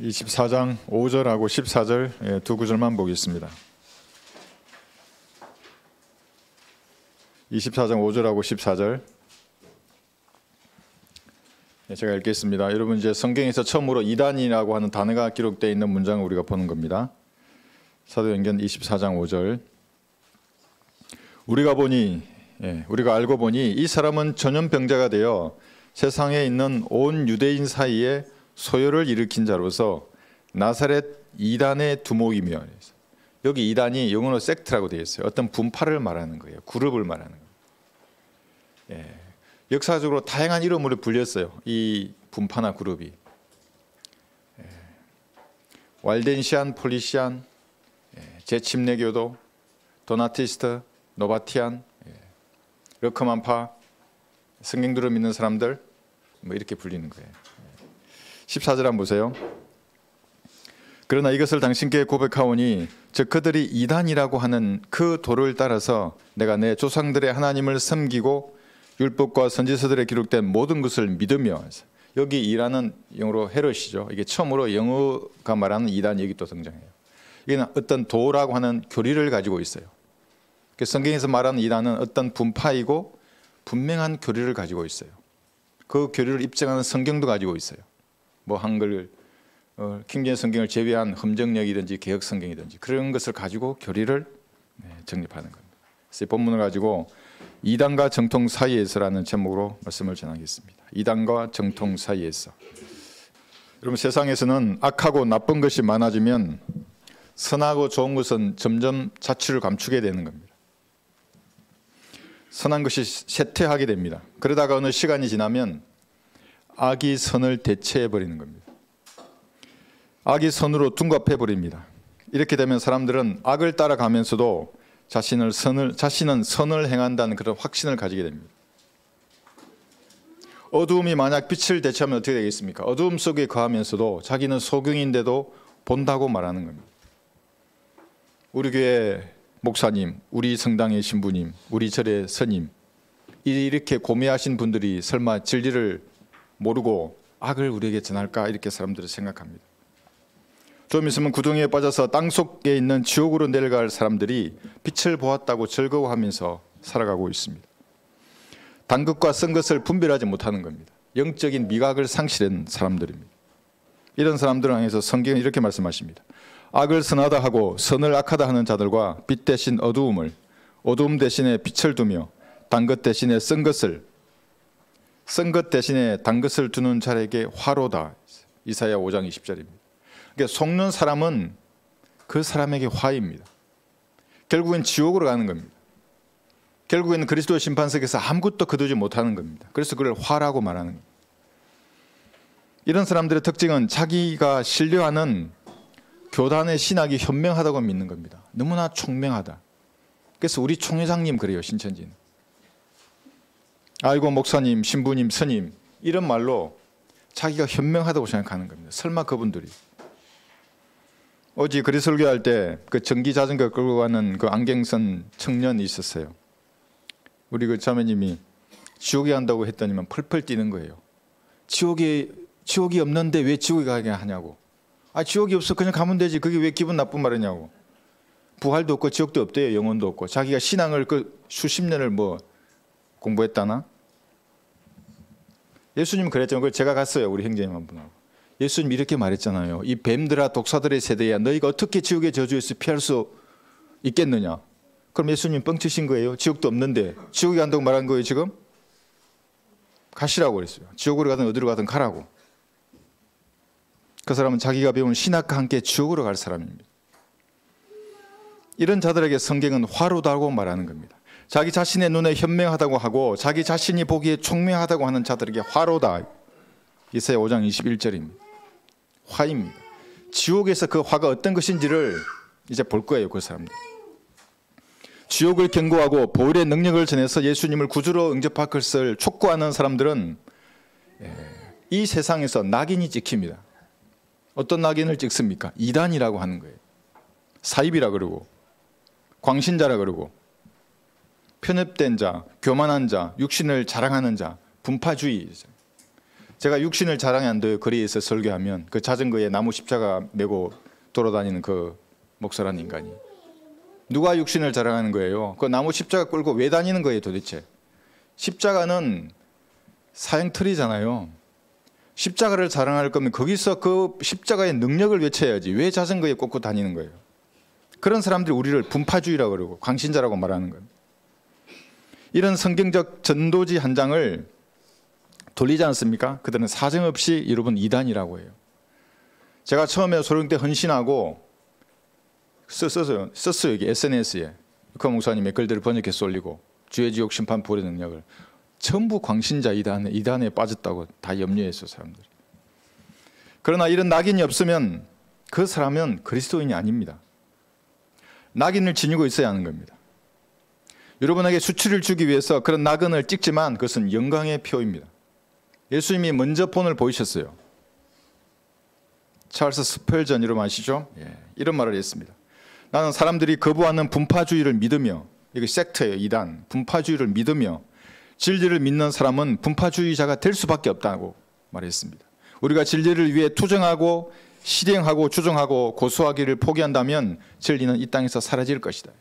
24장 5절하고 14절 두 구절만 보겠습니다. 24장 5절하고 14절 제가 읽겠습니다. 여러분, 이제 성경에서 처음으로 이단이라고 하는 단어가 기록되어 있는 문장을 우리가 보는 겁니다. 사도행전 24장 5절. 우리가 알고 보니 이 사람은 전염병자가 되어 세상에 있는 온 유대인 사이에 소요를 일으킨 자로서 나사렛 이단의 두목이며, 여기 이단이 영어로 섹트라고 되어 있어요. 어떤 분파를 말하는 거예요. 그룹을 말하는 거예요. 역사적으로 다양한 이름으로 불렸어요. 이 분파나 그룹이 왈덴시안, 폴리시안, 제침례교도, 도나티스트, 노바티안, 르크만파, 성경들을 믿는 사람들, 뭐 이렇게 불리는 거예요. 14절 한번 보세요. 그러나 이것을 당신께 고백하오니 즉 그들이 이단이라고 하는 그 도를 따라서 내가 내 조상들의 하나님을 섬기고 율법과 선지서들에 기록된 모든 것을 믿으며, 여기 이라는 영어로 헤롯이죠. 이게 처음으로 영어가 말하는 이단 여기 또 등장해요. 이게 어떤 도라고 하는 교리를 가지고 있어요. 성경에서 말하는 이단은 어떤 분파이고 분명한 교리를 가지고 있어요. 그 교리를 입증하는 성경도 가지고 있어요. 뭐 한글 킹제임스 성경을 제외한 험정역이든지 개혁 성경이든지 그런 것을 가지고 교리를 정립하는 겁니다. 그래서 이 본문을 가지고 이단과 정통 사이에서라는 제목으로 말씀을 전하겠습니다. 이단과 정통 사이에서. 여러분, 세상에서는 악하고 나쁜 것이 많아지면 선하고 좋은 것은 점점 자취를 감추게 되는 겁니다. 선한 것이 쇠퇴하게 됩니다. 그러다가 어느 시간이 지나면 악이 선을 대체해버리는 겁니다. 악이 선으로 둔갑해버립니다. 이렇게 되면 사람들은 악을 따라가면서도 자신은 선을 행한다는 그런 확신을 가지게 됩니다. 어두움이 만약 빛을 대체하면 어떻게 되겠습니까? 어두움 속에 거하면서도 자기는 소경인데도 본다고 말하는 겁니다. 우리 교회 목사님, 우리 성당의 신부님, 우리 절의 스님, 이렇게 고매하신 분들이 설마 진리를 모르고 악을 우리에게 전할까, 이렇게 사람들은 생각합니다. 좀 있으면 구덩이에 빠져서 땅 속에 있는 지옥으로 내려갈 사람들이 빛을 보았다고 즐거워하면서 살아가고 있습니다. 단 것과 쓴 것을 분별하지 못하는 겁니다. 영적인 미각을 상실한 사람들입니다. 이런 사람들을 향해서 성경은 이렇게 말씀하십니다. 악을 선하다 하고 선을 악하다 하는 자들과 빛 대신 어두움 대신에 빛을 두며 단 것 대신에 쓴 것 대신에 단 것을 두는 자에게 화로다. 이사야 5장 20절입니다. 그러니까 속는 사람은 그 사람에게 화입니다. 결국엔 지옥으로 가는 겁니다. 결국에는 그리스도의 심판석에서 아무것도 거두지 못하는 겁니다. 그래서 그걸 화라고 말하는 겁니다. 이런 사람들의 특징은 자기가 신뢰하는 교단의 신학이 현명하다고 믿는 겁니다. 너무나 총명하다. 그래서 우리 총회장님 그래요, 신천지는. 아이고 목사님, 신부님, 스님, 이런 말로 자기가 현명하다고 생각하는 겁니다. 설마 그분들이. 어제 그리 설교할 때 그 전기 자전거 끌고 가는 그 안경 쓴 청년이 있었어요. 우리 그 자매님이 지옥에 간다고 했더니만 펄펄 뛰는 거예요. 지옥이 없는데 왜 지옥에 가게 하냐고. 지옥이 없어 그냥 가면 되지. 그게 왜 기분 나쁜 말이냐고. 부활도 없고 지옥도 없대요. 영혼도 없고. 자기가 신앙을 수십 년을 공부했다나. 예수님 그랬잖아요. 그걸 제가 갔어요. 우리 형제님 한 분하고. 예수님 이렇게 말했잖아요. 이 뱀들아 독사들의 세대야, 너희가 어떻게 지옥의 저주에서 피할 수 있겠느냐. 그럼 예수님 뻥치신 거예요. 지옥도 없는데 지옥에 간다고 말한 거예요 지금? 가시라고 그랬어요. 지옥으로 가든 어디로 가든 가라고. 그 사람은 자기가 배운 신학과 함께 지옥으로 갈 사람입니다. 이런 자들에게 성경은 화로다고 말하는 겁니다. 자기 자신의 눈에 현명하다고 하고 자기 자신이 보기에 총명하다고 하는 자들에게 화로다. 이사야 5장 21절입니다. 화입니다. 지옥에서 그 화가 어떤 것인지를 이제 볼 거예요. 그 사람들. 지옥을 경고하고 보혈의 능력을 전해서 예수님을 구주로 응접할 것을 촉구하는 사람들은 이 세상에서 낙인이 찍힙니다. 어떤 낙인을 찍습니까? 이단이라고 하는 거예요. 사입이라 그러고 광신자라 그러고 편협된 자, 교만한 자, 육신을 자랑하는 자, 분파주의. 제가 육신을 자랑이 안 돼요. 거리에서 설교하면 그 자전거에 나무 십자가 메고 돌아다니는 그 목사라는 인간이. 누가 육신을 자랑하는 거예요? 그 나무 십자가 끌고 왜 다니는 거예요 도대체? 십자가는 사형틀이잖아요. 십자가를 자랑할 거면 거기서 그 십자가의 능력을 외쳐야지 왜 자전거에 꽂고 다니는 거예요? 그런 사람들이 우리를 분파주의라고 그러고 광신자라고 말하는 거예요. 이런 성경적 전도지 한 장을 돌리지 않습니까? 그들은 사정없이 여러분 이단이라고 해요. 제가 처음에 소령 때 헌신하고 썼어요. 이게 SNS에 그 목사님의 글들을 번역해서 올리고 주의 지옥 심판 불의 능력을 전부 광신자 이단에 빠졌다고 다 염려했어요 사람들이. 그러나 이런 낙인이 없으면 그 사람은 그리스도인이 아닙니다. 낙인을 지니고 있어야 하는 겁니다. 여러분에게 수치를 주기 위해서 그런 낙인을 찍지만 그것은 영광의 표입니다. 예수님이 먼저 본을 보이셨어요. 찰스 스펠전 여러분 아시죠? 이런 말을 했습니다. 나는 사람들이 거부하는 분파주의를 믿으며, 이게 섹트예요, 이단. 분파주의를 믿으며 진리를 믿는 사람은 분파주의자가 될 수밖에 없다고 말했습니다. 우리가 진리를 위해 투정하고 실행하고 주장하고 고수하기를 포기한다면 진리는 이 땅에서 사라질 것이다.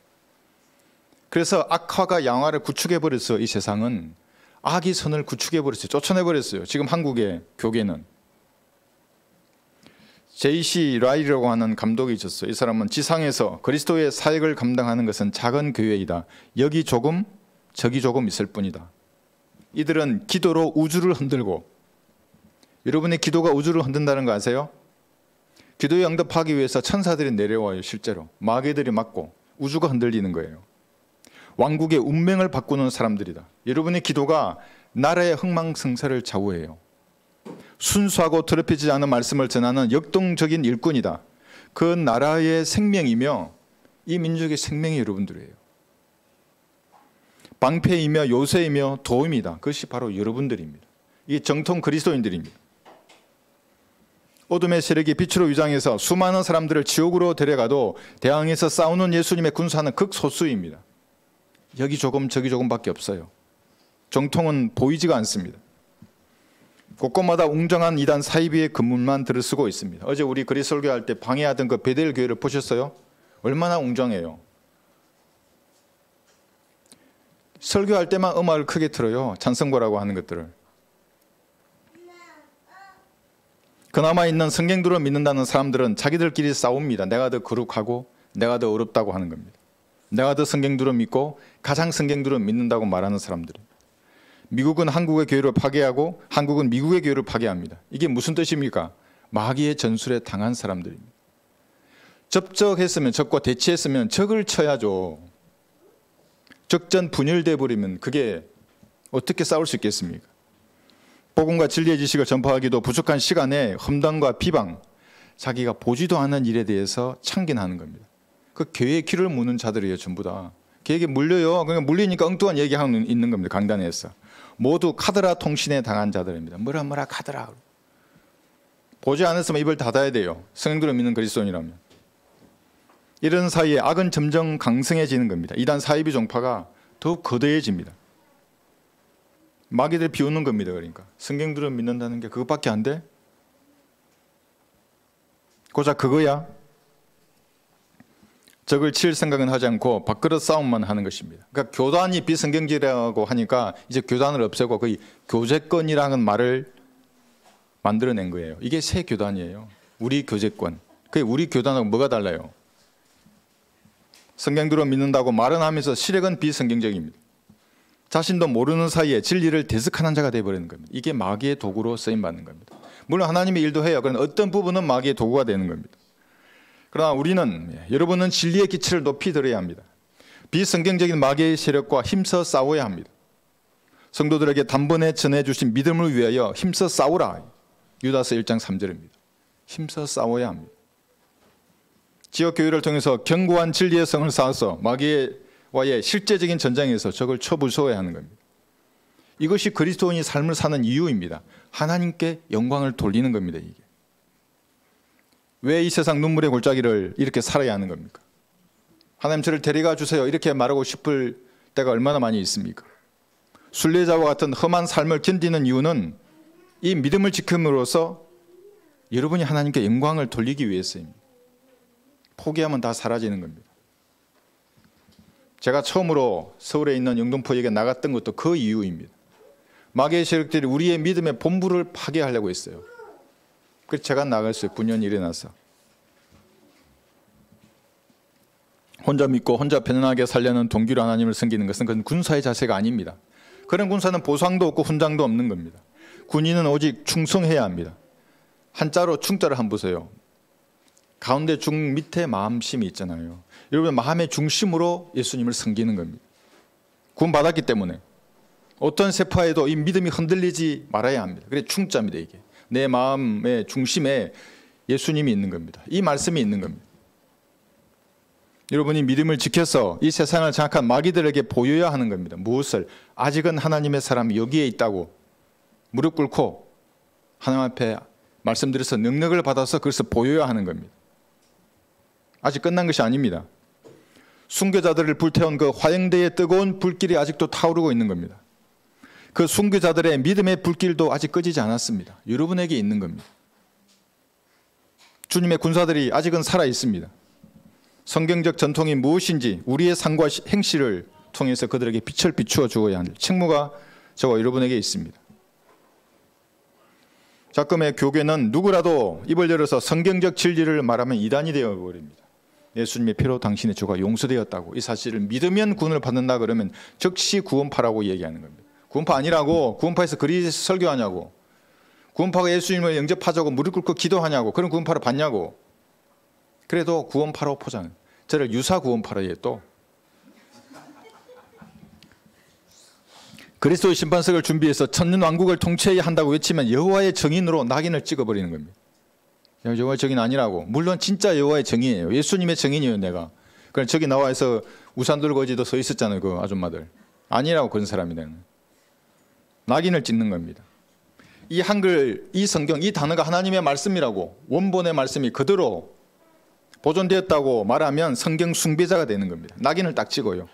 그래서 악화가 양화를 구축해버려서 이 세상은 악이 선을 구축해버렸어요. 쫓아내버렸어요. 지금 한국의 교계는. J.C. 라일이라고 하는 감독이 있었어요. 이 사람은 지상에서 그리스도의 사역을 감당하는 것은 작은 교회이다. 여기 조금 저기 조금 있을 뿐이다. 이들은 기도로 우주를 흔들고, 여러분의 기도가 우주를 흔든다는 거 아세요? 기도에 응답하기 위해서 천사들이 내려와요. 실제로 마귀들이 맞고 우주가 흔들리는 거예요. 왕국의 운명을 바꾸는 사람들이다. 여러분의 기도가 나라의 흥망성쇠를 좌우해요. 순수하고 더럽히지 않은 말씀을 전하는 역동적인 일꾼이다. 그 나라의 생명이며 이 민족의 생명이 여러분들이에요. 방패이며 요새이며 도움이다. 그것이 바로 여러분들입니다. 이게 정통 그리스도인들입니다. 어둠의 세력이 빛으로 위장해서 수많은 사람들을 지옥으로 데려가도 대항에서 싸우는 예수님의 군사는 극소수입니다. 여기 조금 저기 조금밖에 없어요. 정통은 보이지가 않습니다. 곳곳마다 웅장한 이단 사이비의 건물만 들어서고 있습니다. 어제 우리 그리 설교할 때 방해하던 그 베델 교회를 보셨어요? 얼마나 웅장해요. 설교할 때만 음악을 크게 틀어요. 찬성고라고 하는 것들을. 그나마 있는 성경들을 믿는다는 사람들은 자기들끼리 싸웁니다. 내가 더 거룩하고 내가 더 어렵다고 하는 겁니다. 내가 더 성경들을 믿고 가장 성경들을 믿는다고 말하는 사람들입니다. 미국은 한국의 교회를 파괴하고 한국은 미국의 교회를 파괴합니다. 이게 무슨 뜻입니까? 마귀의 전술에 당한 사람들입니다. 접적했으면, 적과 대치했으면 적을 쳐야죠. 적전 분열돼 버리면 그게 어떻게 싸울 수 있겠습니까? 복음과 진리의 지식을 전파하기도 부족한 시간에 험담과 비방, 자기가 보지도 않은 일에 대해서 참견하는 겁니다. 그 교회의 귀를 무는 자들이에요. 전부 다. 걔에게 물려요. 그러니까 물리니까 엉뚱한 얘기하고 있는 겁니다. 강단에서. 모두 카드라 통신에 당한 자들입니다. 뭐라 카드라. 보지 않았으면 입을 닫아야 돼요. 성경들을 믿는 그리스도인이라면. 이런 사이에 악은 점점 강성해지는 겁니다. 이단 사이비 종파가 더욱 거대해집니다. 마귀들 비우는 겁니다. 그러니까 성경들을 믿는다는 게 그것밖에 안 돼? 고작 그거야? 적을 칠 생각은 하지 않고 밥그릇 싸움만 하는 것입니다. 그러니까 교단이 비성경적이라고 하니까 이제 교단을 없애고 거의 교제권이라는 말을 만들어낸 거예요. 이게 새 교단이에요. 우리 교제권. 그게 우리 교단하고 뭐가 달라요? 성경들을 믿는다고 말은 하면서 실행은 비성경적입니다. 자신도 모르는 사이에 진리를 대적하는 자가 되어버리는 겁니다. 이게 마귀의 도구로 쓰임받는 겁니다. 물론 하나님의 일도 해요. 그러나 어떤 부분은 마귀의 도구가 되는 겁니다. 그러나 우리는, 여러분은 진리의 기치를 높이 들어야 합니다. 비성경적인 마귀의 세력과 힘써 싸워야 합니다. 성도들에게 단번에 전해주신 믿음을 위하여 힘써 싸우라. 유다서 1장 3절입니다. 힘써 싸워야 합니다. 지역교회를 통해서 견고한 진리의 성을 쌓아서 마귀와의 실제적인 전쟁에서 적을 쳐부숴야 하는 겁니다. 이것이 그리스도인이 삶을 사는 이유입니다. 하나님께 영광을 돌리는 겁니다. 이게. 왜 이 세상 눈물의 골짜기를 이렇게 살아야 하는 겁니까? 하나님 저를 데려가 주세요. 이렇게 말하고 싶을 때가 얼마나 많이 있습니까? 순례자와 같은 험한 삶을 견디는 이유는 이 믿음을 지킴으로써 여러분이 하나님께 영광을 돌리기 위해서입니다. 포기하면 다 사라지는 겁니다. 제가 처음으로 서울에 있는 영등포역에 나갔던 것도 그 이유입니다. 마귀의 세력들이 우리의 믿음의 본부를 파괴하려고 했어요. 그래서 제가 나갔어요. 분연이 일어나서. 혼자 믿고 혼자 편안하게 살려는 동기로 하나님을 섬기는 것은 그건 군사의 자세가 아닙니다. 그런 군사는 보상도 없고 훈장도 없는 겁니다. 군인은 오직 충성해야 합니다. 한자로 충자를 한번 보세요. 가운데 중 밑에 마음심이 있잖아요. 여러분 마음의 중심으로 예수님을 섬기는 겁니다. 구원받았기 때문에 어떤 세파에도 이 믿음이 흔들리지 말아야 합니다. 그래 충자입니다. 이게 내 마음의 중심에 예수님이 있는 겁니다. 이 말씀이 있는 겁니다. 여러분이 믿음을 지켜서 이 세상을 장악한 마귀들에게 보여야 하는 겁니다. 무엇을? 아직은 하나님의 사람이 여기에 있다고 무릎 꿇고 하나님 앞에 말씀드려서 능력을 받아서 그것을 보여야 하는 겁니다. 아직 끝난 것이 아닙니다. 순교자들을 불태운 그 화영대의 뜨거운 불길이 아직도 타오르고 있는 겁니다. 그 순교자들의 믿음의 불길도 아직 꺼지지 않았습니다. 여러분에게 있는 겁니다. 주님의 군사들이 아직은 살아 있습니다. 성경적 전통이 무엇인지 우리의 삶과 행실을 통해서 그들에게 빛을 비추어 주어야 하는 책무가 저와 여러분에게 있습니다. 자금의 교계는 누구라도 입을 열어서 성경적 진리를 말하면 이단이 되어버립니다. 예수님의 피로 당신의 죄가 용서되었다고 이 사실을 믿으면 구원을 받는다 그러면 즉시 구원파라고 얘기하는 겁니다. 구원파 아니라고, 구원파에서 그리 설교하냐고, 구원파가 예수님을 영접하자고 무릎 꿇고 기도하냐고, 그런 구원파를 받냐고. 그래도 구원파로 포장. 저를 유사 구원파로 해 또. 그리스도의 심판석을 준비해서 천년왕국을 통치해야 한다고 외치면 여호와의 정인으로 낙인을 찍어버리는 겁니다. 여호와의 정인 아니라고. 물론 진짜 여호와의 정인이에요. 예수님의 정인이에요 내가. 그럼 저기 나와서 우산 들고 어제도 서 있었잖아요. 그 아줌마들. 아니라고 그런 사람이네. 낙인을 찍는 겁니다. 이 한글, 이 성경, 이 단어가 하나님의 말씀이라고 원본의 말씀이 그대로 보존되었다고 말하면 성경 숭배자가 되는 겁니다. 낙인을 딱 찍어요.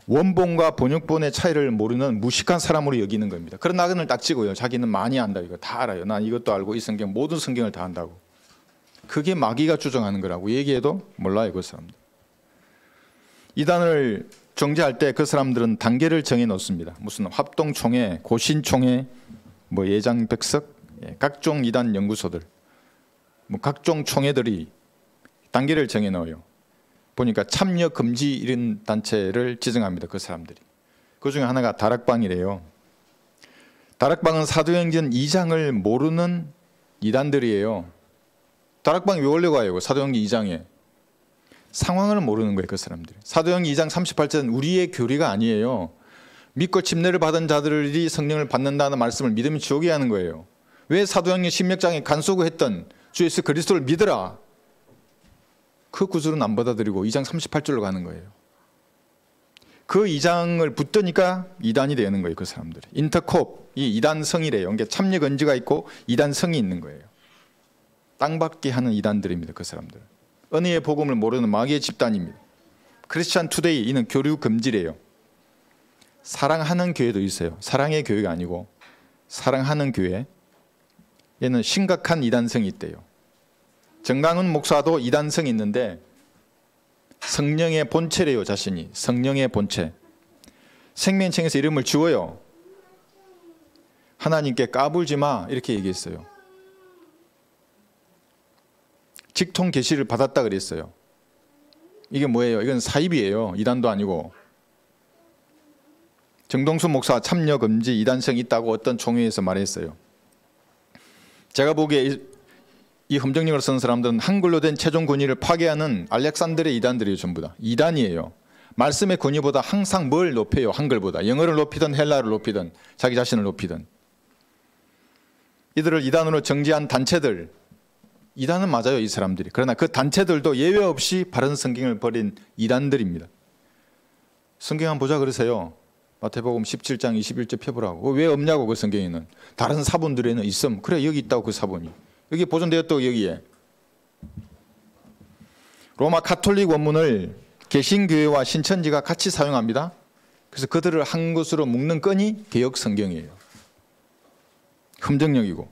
원본과 번역본의 차이를 모르는 무식한 사람으로 여기는 겁니다. 그런 낙인을 딱 찍어요. 자기는 많이 안다. 이거 다 알아요. 난 이것도 알고 이 성경 모든 성경을 다 안다고. 그게 마귀가 주장하는 거라고 얘기해도 몰라요. 그 사람들. 이단을 정죄할 때 그 사람들은 단계를 정해 놓습니다. 무슨 합동총회, 고신총회, 뭐 예장백석, 각종 이단 연구소들, 뭐 각종 총회들이 단계를 정해 놓아요. 보니까 참여 금지 이런 단체를 지정합니다. 그 사람들이. 그 중에 하나가 다락방이래요. 다락방은 사도행전 2장을 모르는 이단들이에요. 다락방이 왜 올려가요? 사도행전 2장에. 상황을 모르는 거예요. 그 사람들이. 사도행전 2장 38절은 우리의 교리가 아니에요. 믿고 침례를 받은 자들이 성령을 받는다는 말씀을 믿으면 지옥에 하는 거예요. 왜 사도행전 16장에 간소구했던 주 예수 그리스도를 믿으라. 그 구절은 안 받아들이고 2장 38절로 가는 거예요. 그 2장을 붙드니까 이단이 되는 거예요. 그 사람들이. 인터콥, 이 이단성이래요. 그러니까 참여 건지가 있고 이단성이 있는 거예요. 땅받게 하는 이단들입니다. 그 사람들. 은혜의 복음을 모르는 마귀의 집단입니다. 크리스찬 투데이 이는 교류 금지래요. 사랑하는 교회도 있어요. 사랑의 교회가 아니고 사랑하는 교회. 얘는 심각한 이단성이 있대요. 정강훈 목사도 이단성이 있는데 성령의 본체래요. 자신이. 성령의 본체. 생명책에서 이름을 지워요. 하나님께 까불지 마 이렇게 얘기했어요. 직통 계시를 받았다 그랬어요. 이게 뭐예요? 이건 사입이에요. 이단도 아니고. 정동수 목사 참여 금지 이단성이 있다고 어떤 총회에서 말했어요. 제가 보기에 이 험정력을 쓰는 사람들은 한글로 된 최종 권위를 파괴하는 알렉산드르의 이단들이에요. 전부 다. 이단이에요. 말씀의 권위보다 항상 뭘 높여요. 한글보다. 영어를 높이든 헬라어를 높이든 자기 자신을 높이든. 이들을 이단으로 정지한 단체들. 이단은 맞아요. 이 사람들이. 그러나 그 단체들도 예외 없이 바른 성경을 버린 이단들입니다. 성경 한번 보자 그러세요. 마태복음 17장 21절 펴보라고. 왜 없냐고 그 성경에는. 다른 사본들에는 있음. 그래 여기 있다고 그 사본이. 여기 보존되었다고 여기에. 로마 가톨릭 원문을 개신교회와 신천지가 같이 사용합니다. 그래서 그들을 한 곳으로 묶는 끈이 개혁 성경이에요. 흠정력이고,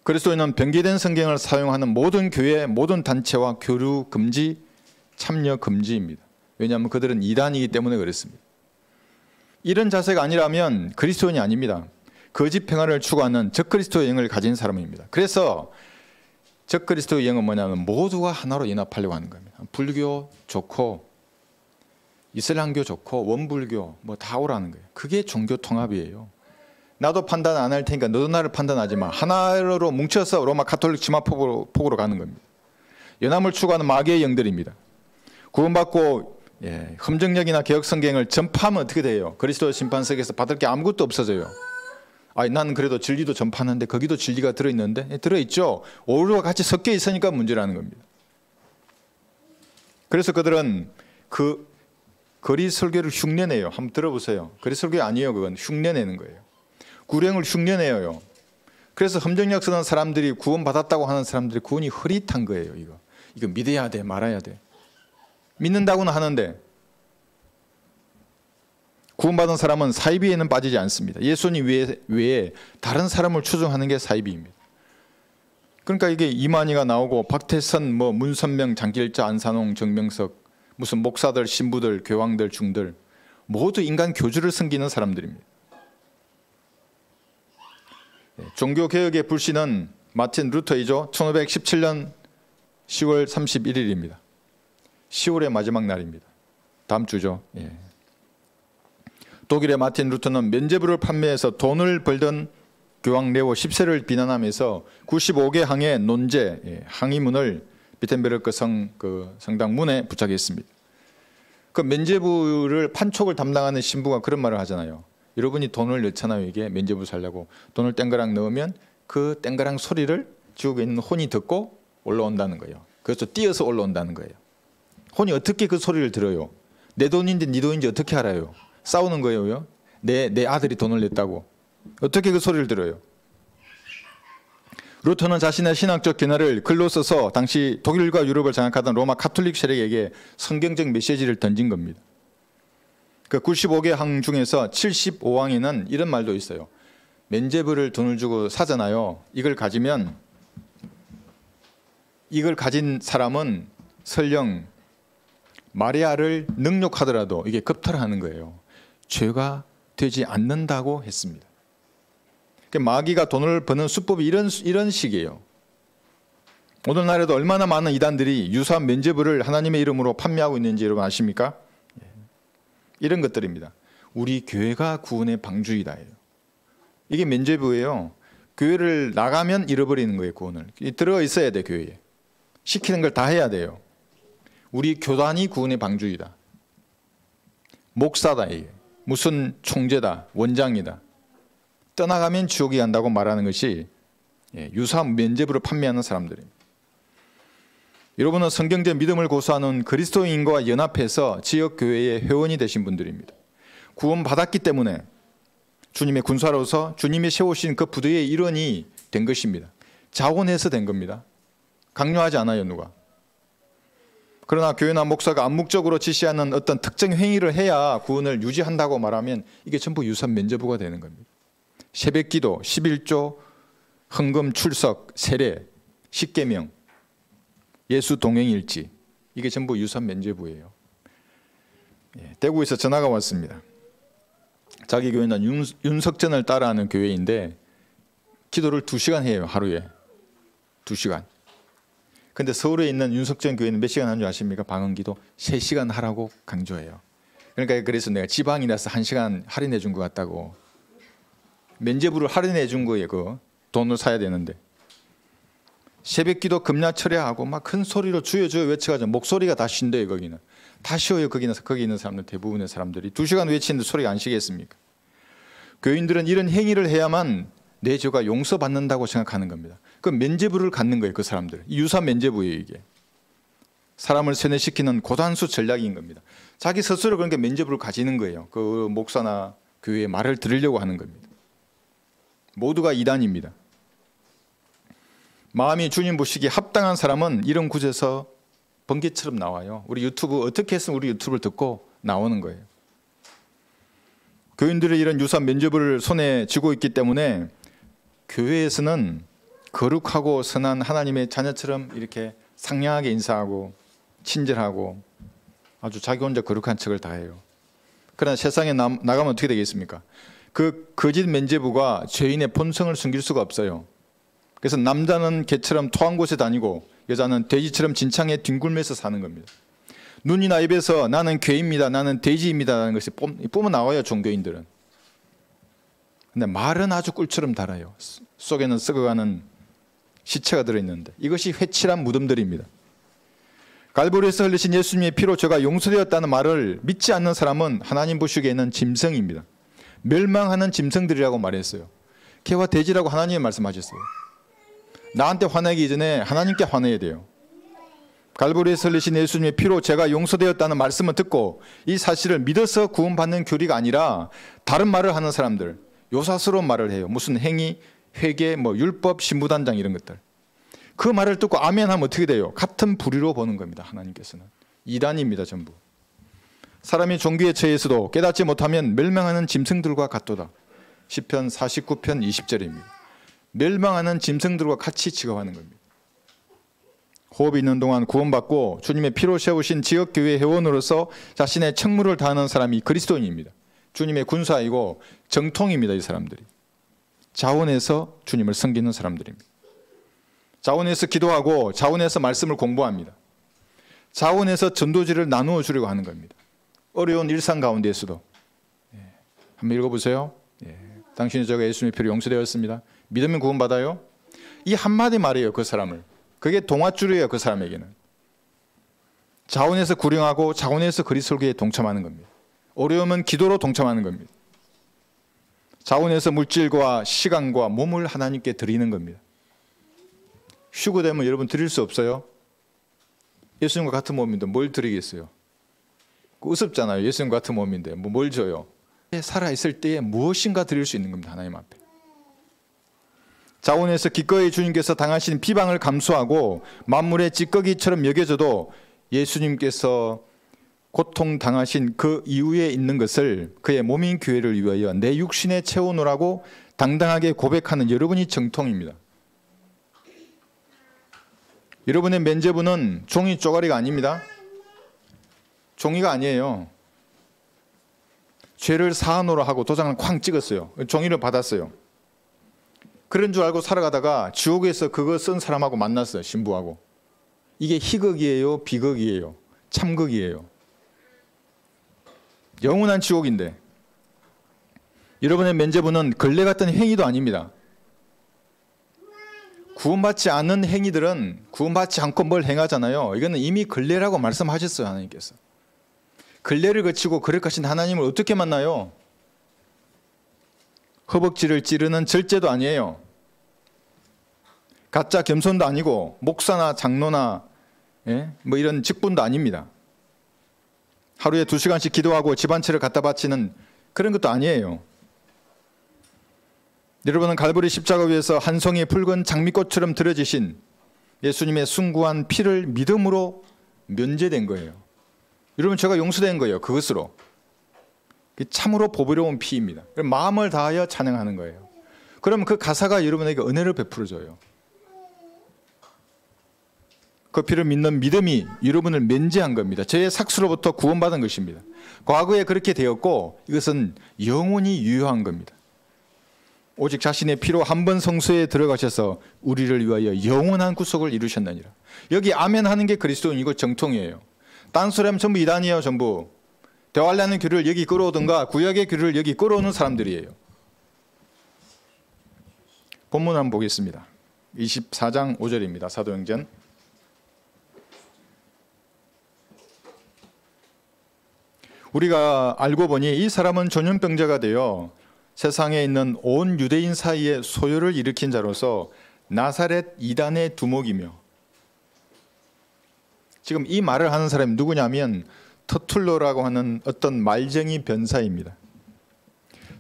그리스도인은 변기된 성경을 사용하는 모든 교회, 모든 단체와 교류 금지, 참여 금지입니다. 왜냐하면 그들은 이단이기 때문에 그렇습니다. 이런 자세가 아니라면 그리스도인이 아닙니다. 거짓 평화를 추구하는 적그리스도의 영을 가진 사람입니다. 그래서 적그리스도의 영은 뭐냐면 모두가 하나로 연합하려고 하는 겁니다. 불교 좋고 이슬람교 좋고 원불교 뭐 다 오라는 거예요. 그게 종교 통합이에요. 나도 판단 안 할 테니까 너도 나를 판단하지 마. 하나로 뭉쳐서 로마 가톨릭 치마폭으로 가는 겁니다. 연합을 추구하는 마귀의 영들입니다. 구원받고 흠정력이나 개혁성경을 전파하면 어떻게 돼요? 그리스도의 심판석에서 받을 게 아무것도 없어져요. 나는 그래도 진리도 전파하는데 거기도 진리가 들어있는데? 들어있죠. 오류가 같이 섞여 있으니까 문제라는 겁니다. 그래서 그들은 그 거리 설교를 흉내내요. 한번 들어보세요. 거리 설교 아니에요. 그건 흉내내는 거예요. 구령을 흉내내요. 그래서 흠정력 쓰는 사람들이 구원받았다고 하는 사람들이 구원이 흐릿한 거예요. 이거 믿어야 돼 말아야 돼. 믿는다고는 하는데 구원받은 사람은 사이비에는 빠지지 않습니다. 예수님 외에 다른 사람을 추종하는 게 사이비입니다. 그러니까 이게 이만희가 나오고 박태선, 문선명, 장길자, 안산홍, 정명석, 무슨 목사들, 신부들, 교황들, 중들 모두 인간 교주를 섬기는 사람들입니다. 종교개혁의 불씨는 마틴 루터이죠. 1517년 10월 31일입니다. 10월의 마지막 날입니다. 다음 주죠. 독일의 마틴 루터는 면죄부를 판매해서 돈을 벌던 교황 레오 10세를 비난하면서 95개 항의 논제, 항의문을 비텐베르크 성당 문에 부착했습니다. 그 면죄부를 판촉을 담당하는 신부가 그런 말을 하잖아요. 여러분이 돈을 넣잖아요. 이게 면죄부 살려고. 돈을 땡그랑 넣으면 그 땡그랑 소리를 지옥에 있는 혼이 듣고 올라온다는 거예요. 그래서 뛰어서 올라온다는 거예요. 혼이 어떻게 그 소리를 들어요? 내 돈인지 네 돈인지 어떻게 알아요? 싸우는 거예요. 내 아들이 돈을 냈다고. 어떻게 그 소리를 들어요? 루터는 자신의 신학적 견해를 글로 써서 당시 독일과 유럽을 장악하던 로마 가톨릭 세력에게 성경적 메시지를 던진 겁니다. 그 95개 항 중에서 75항에는 이런 말도 있어요. 면죄부를 돈을 주고 사잖아요. 이걸 가진 사람은 설령 마리아를 능욕하더라도 이게 겁탈하는 거예요. 죄가 되지 않는다고 했습니다. 마귀가 돈을 버는 수법이 이런 식이에요. 오늘날에도 얼마나 많은 이단들이 유사한 면죄부를 하나님의 이름으로 판매하고 있는지 여러분 아십니까? 이런 것들입니다. 우리 교회가 구원의 방주이다. 이게 면죄부예요. 교회를 나가면 잃어버리는 거예요. 구원을. 들어 있어야 돼. 교회에. 시키는 걸 다 해야 돼요. 우리 교단이 구원의 방주이다. 목사다. 이게. 무슨 총재다. 원장이다. 떠나가면 지옥이 간다고 말하는 것이 유사한 면죄부를 판매하는 사람들입니다. 여러분은 성경적 믿음을 고수하는 그리스도인과 연합해서 지역교회의 회원이 되신 분들입니다. 구원받았기 때문에 주님의 군사로서 주님이 세우신 그 부대의 일원이 된 것입니다. 자원해서 된 겁니다. 강요하지 않아요, 누가. 그러나 교회나 목사가 암묵적으로 지시하는 어떤 특정 행위를 해야 구원을 유지한다고 말하면 이게 전부 유사한 면죄부가 되는 겁니다. 새벽기도, 11조, 헌금 출석, 세례, 십계명, 예수 동행일지 이게 전부 유사한 면죄부예요. 대구에서 전화가 왔습니다. 자기 교회는 윤석전을 따라하는 교회인데 기도를 2시간 해요. 하루에 2시간. 근데 서울에 있는 윤석전 교회는 몇 시간 하는 줄 아십니까? 방언기도 3시간 하라고 강조해요. 그러니까 그래서 내가 지방이라서 1시간 할인해 준 것 같다고. 면죄부를 할인해 준 거예요. 그 돈을 사야 되는데. 새벽기도 금야 철야하고 막 큰 소리로 주여 주여 외쳐가지고 목소리가 다 쉰대요. 거기는 다 쉬어요. 거기 있는 사람들 대부분의 사람들이 2시간 외치는데 소리가 안 쉬겠습니까? 교인들은 이런 행위를 해야만 내 죄가 용서받는다고 생각하는 겁니다. 그 면죄부를 갖는 거예요. 그 사람들. 유사 면죄부예요. 이게 사람을 세뇌시키는 고단수 전략인 겁니다. 자기 스스로 그러니까 면죄부를 가지는 거예요. 그 목사나 교회의 말을 들으려고 하는 겁니다. 모두가 이단입니다. 마음이 주님 보시기에 합당한 사람은 이런 구절에서 번개처럼 나와요. 우리 유튜브 어떻게 했으면 우리 유튜브를 듣고 나오는 거예요. 교인들의 이런 유사한 면죄부를 손에 쥐고 있기 때문에 교회에서는 거룩하고 선한 하나님의 자녀처럼 이렇게 상냥하게 인사하고 친절하고 아주 자기 혼자 거룩한 척을 다해요. 그러나 세상에 나가면 어떻게 되겠습니까? 그 거짓 면죄부가 죄인의 본성을 숨길 수가 없어요. 그래서 남자는 개처럼 토한 곳에 다니고 여자는 돼지처럼 진창에 뒹굴면서 사는 겁니다. 눈이나 입에서 나는 괴입니다, 나는 돼지입니다 라는 것이 뿜어나와요, 종교인들은. 근데 말은 아주 꿀처럼 달아요. 속에는 썩어가는 시체가 들어있는데 이것이 회칠한 무덤들입니다. 갈보리에서 흘리신 예수님의 피로 죄가 용서되었다는 말을 믿지 않는 사람은 하나님 보시기에는 짐승입니다. 멸망하는 짐승들이라고 말했어요. 개와 돼지라고 하나님이 말씀하셨어요. 나한테 화내기 이전에 하나님께 화내야 돼요. 갈보리에서 흘리신 예수님의 피로 죄가 용서되었다는 말씀을 듣고 이 사실을 믿어서 구원받는 교리가 아니라 다른 말을 하는 사람들, 요사스러운 말을 해요. 무슨 행위, 회개, 율법, 신부단장 이런 것들. 그 말을 듣고 아멘 하면 어떻게 돼요? 같은 부류로 보는 겁니다. 하나님께서는. 이단입니다. 전부. 사람이 종교에 처해서도 깨닫지 못하면 멸망하는 짐승들과 같도다. 시편 49편 20절입니다. 멸망하는 짐승들과 같이 취급하는 겁니다. 호흡이 있는 동안 구원받고 주님의 피로 세우신 지역교회 회원으로서 자신의 책무를 다하는 사람이 그리스도인입니다. 주님의 군사이고 정통입니다. 이 사람들이. 자원해서 주님을 섬기는 사람들입니다. 자원해서 기도하고 자원해서 말씀을 공부합니다. 자원해서 전도지를 나누어 주려고 하는 겁니다. 어려운 일상 가운데에서도. 한번 읽어보세요. 당신의 죄가 예수님의 피로 용서되었습니다. 믿으면 구원받아요. 이 한마디 말이에요. 그 사람을. 그게 동아줄이에요. 그 사람에게는. 자원해서 구령하고 자원해서 그리스도교에 동참하는 겁니다. 어려우면 기도로 동참하는 겁니다. 자원해서 물질과 시간과 몸을 하나님께 드리는 겁니다. 휴거되면 여러분 드릴 수 없어요? 예수님과 같은 몸인데 뭘 드리겠어요? 우습잖아요. 예수님 같은 몸인데 뭘 줘요? 살아있을 때에 무엇인가 드릴 수 있는 겁니다. 하나님 앞에. 자원해서 기꺼이 주님께서 당하신 비방을 감수하고 만물의 찌꺼기처럼 여겨져도 예수님께서 고통당하신 그 이후에 있는 것을 그의 몸인 교회를 위하여 내 육신에 채우노라고 당당하게 고백하는 여러분이 정통입니다. 여러분의 면죄부는 종이 쪼가리가 아닙니다. 종이가 아니에요. 죄를 사하노라 하고 도장을 쾅 찍었어요. 종이를 받았어요. 그런 줄 알고 살아가다가 지옥에서 그거 쓴 사람하고 만났어요. 신부하고. 이게 희극이에요? 비극이에요? 참극이에요? 영원한 지옥인데. 여러분의 면죄부는 걸레 같은 행위도 아닙니다. 구원받지 않은 행위들은 구원받지 않고 뭘 행하잖아요. 이거는 이미 걸레라고 말씀하셨어요. 하나님께서. 걸레를 거치고 거룩하신 하나님을 어떻게 만나요? 허벅지를 찌르는 절제도 아니에요. 가짜 겸손도 아니고 목사나 장로나 이런 직분도 아닙니다. 하루에 2시간씩 기도하고 집안채를 갖다 바치는 그런 것도 아니에요. 여러분은 갈보리 십자가 위에서 한 송이 붉은 장미꽃처럼 들어지신 예수님의 숭고한 피를 믿음으로 면제된 거예요. 여러분 제가 용서된 거예요. 그것으로. 참으로 보배로운 피입니다. 마음을 다하여 찬양하는 거예요. 그러면 그 가사가 여러분에게 은혜를 베풀어줘요. 그 피를 믿는 믿음이 여러분을 면제한 겁니다. 죄의 삭수로부터 구원받은 것입니다. 과거에 그렇게 되었고 이것은 영원히 유효한 겁니다. 오직 자신의 피로 한 번 성소에 들어가셔서 우리를 위하여 영원한 구속을 이루셨느니라. 여기 아멘 하는 게 그리스도인이고 정통이에요. 딴소리하면 전부 이단이에요. 전부. 대활라는 교리를 여기 끌어오든가 구약의 교리를 여기 끌어오는 사람들이에요. 본문 한번 보겠습니다. 24장 5절입니다. 사도행전. 우리가 알고 보니 이 사람은 전염병자가 되어 세상에 있는 온 유대인 사이에 소요를 일으킨 자로서 나사렛 이단의 두목이며, 지금 이 말을 하는 사람이 누구냐면 터툴로라고 하는 어떤 말쟁이 변사입니다.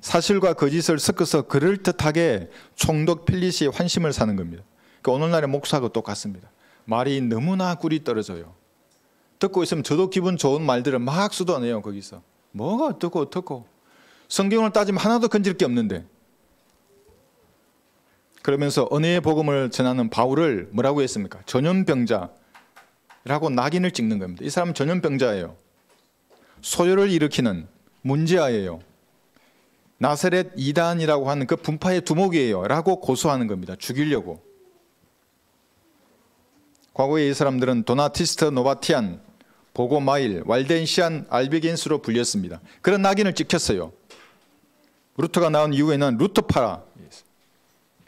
사실과 거짓을 섞어서 그럴듯하게 총독 필리시의 환심을 사는 겁니다. 그러니까 오늘날의 목사하고 똑같습니다. 말이 너무나 꿀이 떨어져요. 듣고 있으면 저도 기분 좋은 말들을 막 쏟아내요. 거기서 뭐가 어떻고 성경을 따지면 하나도 건질 게 없는데. 그러면서 은혜의 복음을 전하는 바울을 뭐라고 했습니까? 전염병자라고 낙인을 찍는 겁니다. 이 사람은 전염병자예요. 소요를 일으키는 문제아예요. 나사렛 이단이라고 하는 그 분파의 두목이에요 라고 고소하는 겁니다. 죽이려고. 과거에 이 사람들은 도나티스트 노바티안, 보고마일, 왈덴시안, 알비겐스로 불렸습니다. 그런 낙인을 찍혔어요. 루터가 나온 이후에는 루터파라,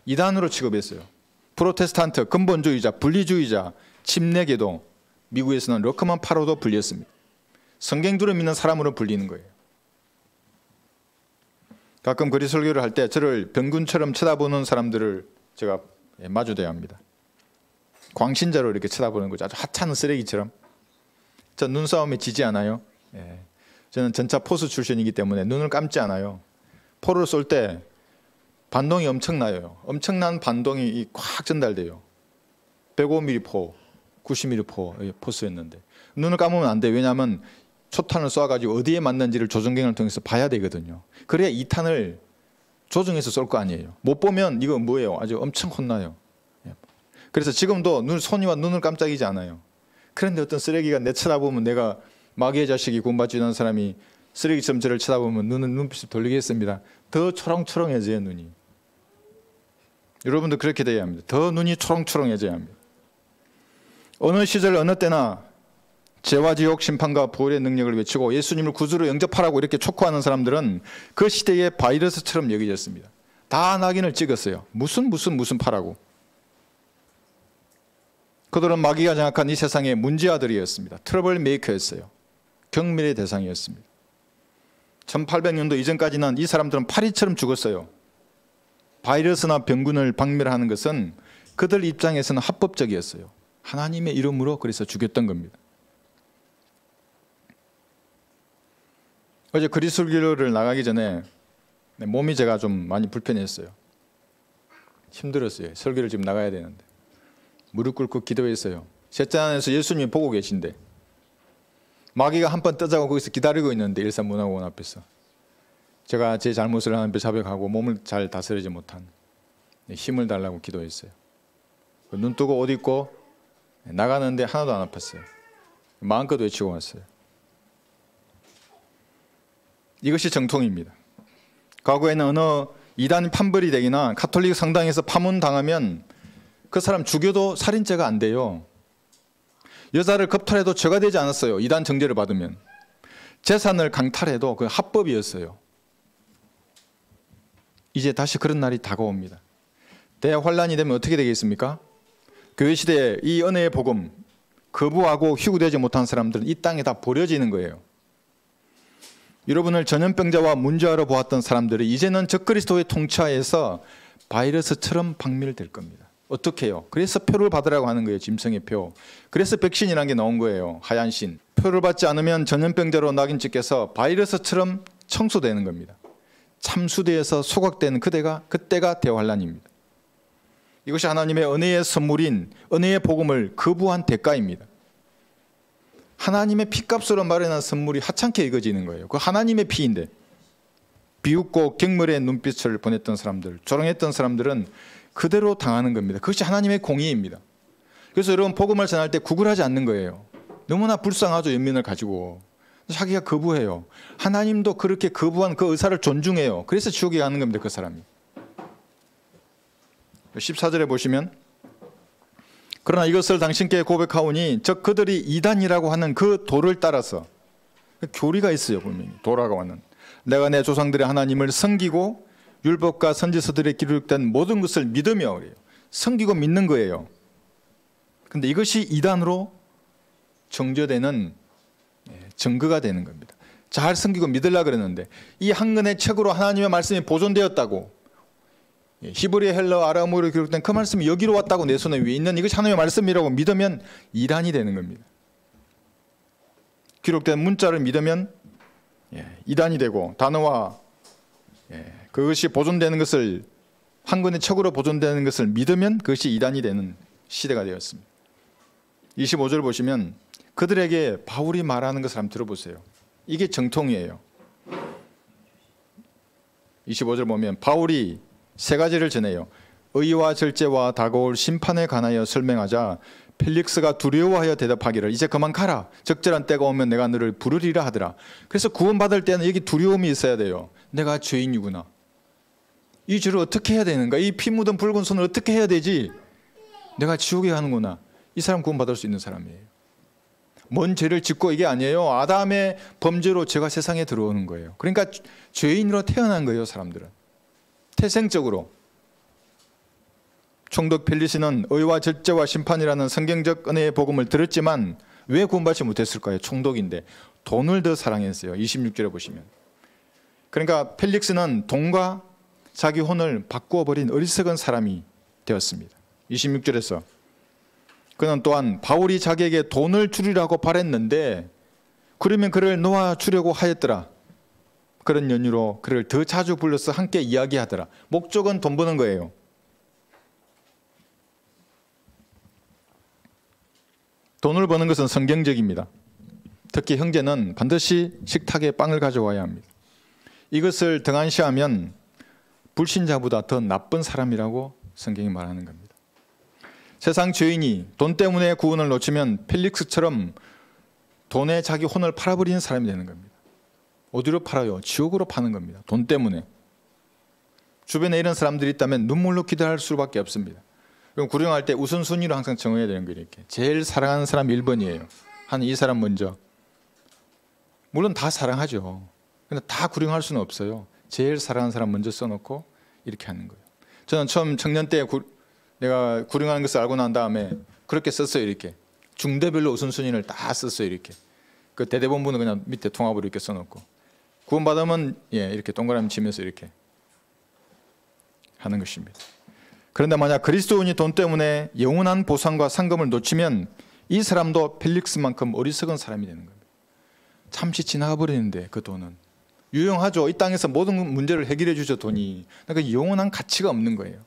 이단으로 취급했어요. 프로테스탄트, 근본주의자, 분리주의자, 침례계도, 미국에서는 러커만 파로도 불렸습니다. 성경들을 믿는 사람으로 불리는 거예요. 가끔 거리 설교를 할 때 저를 병군처럼 쳐다보는 사람들을 제가 마주대야 합니다. 광신자로 이렇게 쳐다보는 거죠. 아주 하찮은 쓰레기처럼. 저 눈싸움에 지지 않아요. 저는 전차 포수 출신이기 때문에 눈을 감지 않아요. 포를 쏠 때 반동이 엄청나요. 엄청난 반동이 꽉 전달돼요. 105mm 포, 90mm 포수였는데 눈을 감으면 안 돼요. 왜냐하면 초탄을 쏴가지고 어디에 맞는지를 조정경을 통해서 봐야 되거든요. 그래야 2탄을 조정해서 쏠 거 아니에요. 못 보면 이거 뭐예요? 아주 엄청 혼나요. 그래서 지금도 손이와 눈을 깜짝이지 않아요. 그런데 어떤 쓰레기가 내 쳐다보면, 내가 마귀의 자식이 구원받지 않은 사람이 쓰레기처럼 저를 쳐다보면 눈빛을 돌리겠습니다. 더 초롱초롱해져요, 눈이. 여러분도 그렇게 돼야 합니다. 더 눈이 초롱초롱해져야 합니다. 어느 시절 어느 때나 죄와 지옥 심판과 부활의 능력을 외치고 예수님을 구주로 영접하라고 이렇게 촉구하는 사람들은 그 시대의 바이러스처럼 여겨졌습니다. 다 낙인을 찍었어요. 무슨 파라고. 그들은 마귀가 장악한 이 세상의 문제아들이었습니다. 트러블 메이커였어요. 경멸의 대상이었습니다. 1800년도 이전까지는 이 사람들은 파리처럼 죽었어요. 바이러스나 병균을 박멸하는 것은 그들 입장에서는 합법적이었어요. 하나님의 이름으로 그래서 죽였던 겁니다. 어제 그리스도를 나가기 전에 몸이 제가 좀 많이 불편했어요. 힘들었어요. 설교를 지금 나가야 되는데. 무릎 꿇고 기도했어요. 셋째 안에서 예수님이 보고 계신데 마귀가 한 번 떠자고 거기서 기다리고 있는데, 일산문화공원 앞에서 제가 제 잘못을 하나님께 자백하고 몸을 잘 다스리지 못한 힘을 달라고 기도했어요. 눈 뜨고 옷 입고 나가는데 하나도 안 아팠어요. 마음껏 외치고 왔어요. 이것이 정통입니다. 과거에는 어느 이단 판벌이 되기나 가톨릭 성당에서 파문당하면 그 사람 죽여도 살인죄가 안 돼요. 여자를 겁탈해도 죄가 되지 않았어요. 이단 정죄를 받으면. 재산을 강탈해도 그 합법이었어요. 이제 다시 그런 날이 다가옵니다. 대환란이 되면 어떻게 되겠습니까? 교회 시대에 이 은혜의 복음 거부하고 휴구되지 못한 사람들은 이 땅에 다 버려지는 거예요. 여러분을 전염병자와 문제아로 보았던 사람들이 이제는 적그리스도의 통치하에서 바이러스처럼 박멸될 겁니다. 어떻게 해요? 그래서 표를 받으라고 하는 거예요. 짐승의 표. 그래서 백신이라는 게 나온 거예요. 하얀 신. 표를 받지 않으면 전염병자로 낙인 찍혀서 바이러스처럼 청소되는 겁니다. 참수되어서 소각되는 그때가 대환란입니다. 이것이 하나님의 은혜의 선물인 은혜의 복음을 거부한 대가입니다. 하나님의 피값으로 마련한 선물이 하찮게 여겨지는 거예요. 그 하나님의 피인데, 비웃고 경멸의 눈빛을 보냈던 사람들, 조롱했던 사람들은 그대로 당하는 겁니다. 그것이 하나님의 공의입니다. 그래서 여러분 복음을 전할 때 구걸하지 않는 거예요. 너무나 불쌍하죠. 연민을 가지고. 자기가 거부해요. 하나님도 그렇게 거부한 그 의사를 존중해요. 그래서 지옥에 가는 겁니다. 그 사람이. 14절에 보시면, 그러나 이것을 당신께 고백하오니 즉 그들이 이단이라고 하는 그 도를 따라서, 교리가 있어요. 분명히 도라고 하는, 내가 내 조상들의 하나님을 섬기고 율법과 선지서들에 기록된 모든 것을 믿으며, 그래요. 섬기고 믿는 거예요. 그런데 이것이 이단으로 정죄되는 증거가 되는 겁니다. 잘 섬기고 믿으려고 그랬는데 이 한 권의 책으로 하나님의 말씀이 보존되었다고, 히브리, 헬러, 아람어로 기록된 그 말씀이 여기로 왔다고 내 손에 위에 있는 이것이 하나님의 말씀이라고 믿으면 이단이 되는 겁니다. 기록된 문자를 믿으면 이단이 되고, 단어와 그것이 보존되는 것을, 한 권의 책으로 보존되는 것을 믿으면 그것이 이단이 되는 시대가 되었습니다. 25절 보시면 그들에게 바울이 말하는 것을 한번 들어보세요. 이게 정통이에요. 25절 보면 바울이 세 가지를 전해요. 의와 절제와 다가올 심판에 관하여 설명하자 펠릭스가 두려워하여 대답하기를 이제 그만 가라. 적절한 때가 오면 내가 너를 부르리라 하더라. 그래서 구원받을 때는 여기 두려움이 있어야 돼요. 내가 죄인이구나. 이 죄를 어떻게 해야 되는가? 이 피 묻은 붉은 손을 어떻게 해야 되지? 내가 지옥에 가는구나. 이 사람 구원받을 수 있는 사람이에요. 뭔 죄를 짓고 이게 아니에요. 아담의 범죄로 죄가 세상에 들어오는 거예요. 그러니까 죄인으로 태어난 거예요. 사람들은 태생적으로. 총독 펠리시는 의와 절제와 심판이라는 성경적 은혜의 복음을 들었지만 왜 구원받지 못했을까요? 총독인데 돈을 더 사랑했어요. 26절에 보시면. 그러니까 펠릭스는 돈과 자기 혼을 바꾸어 버린 어리석은 사람이 되었습니다. 26절에서 그는 또한 바울이 자기에게 돈을 주리라고 바랬는데 그러면 그를 놓아주려고 하였더라. 그런 연유로 그를 더 자주 불러서 함께 이야기하더라. 목적은 돈 버는 거예요. 돈을 버는 것은 성경적입니다. 특히 형제는 반드시 식탁에 빵을 가져와야 합니다. 이것을 등한시하면 불신자보다 더 나쁜 사람이라고 성경이 말하는 겁니다. 세상 죄인이 돈 때문에 구원을 놓치면 펠릭스처럼 돈에 자기 혼을 팔아버리는 사람이 되는 겁니다. 어디로 팔아요? 지옥으로 파는 겁니다. 돈 때문에. 주변에 이런 사람들이 있다면 눈물로 기도할 수밖에 없습니다. 그럼 구령할 때 우선순위로 항상 정해야 되는 거예요. 이렇게 제일 사랑하는 사람 1번이에요. 한 이 사람 먼저. 물론 다 사랑하죠. 근데 다 구령할 수는 없어요. 제일 사랑하는 사람 먼저 써놓고 이렇게 하는 거예요. 저는 처음 청년 때 내가 구령하는 것을 알고 난 다음에 그렇게 썼어요. 이렇게 중대별로 우선순위를 다 썼어요. 이렇게 그 대대본부는 그냥 밑에 통합으로 이렇게 써놓고 구원받으면 이렇게 동그라미 치면서 이렇게 하는 것입니다. 그런데 만약 그리스도인이 돈 때문에 영원한 보상과 상금을 놓치면 이 사람도 펠릭스만큼 어리석은 사람이 되는 겁니다. 잠시 지나가 버리는데 그 돈은 유용하죠. 이 땅에서 모든 문제를 해결해 주죠. 돈이. 그러니까 영원한 가치가 없는 거예요.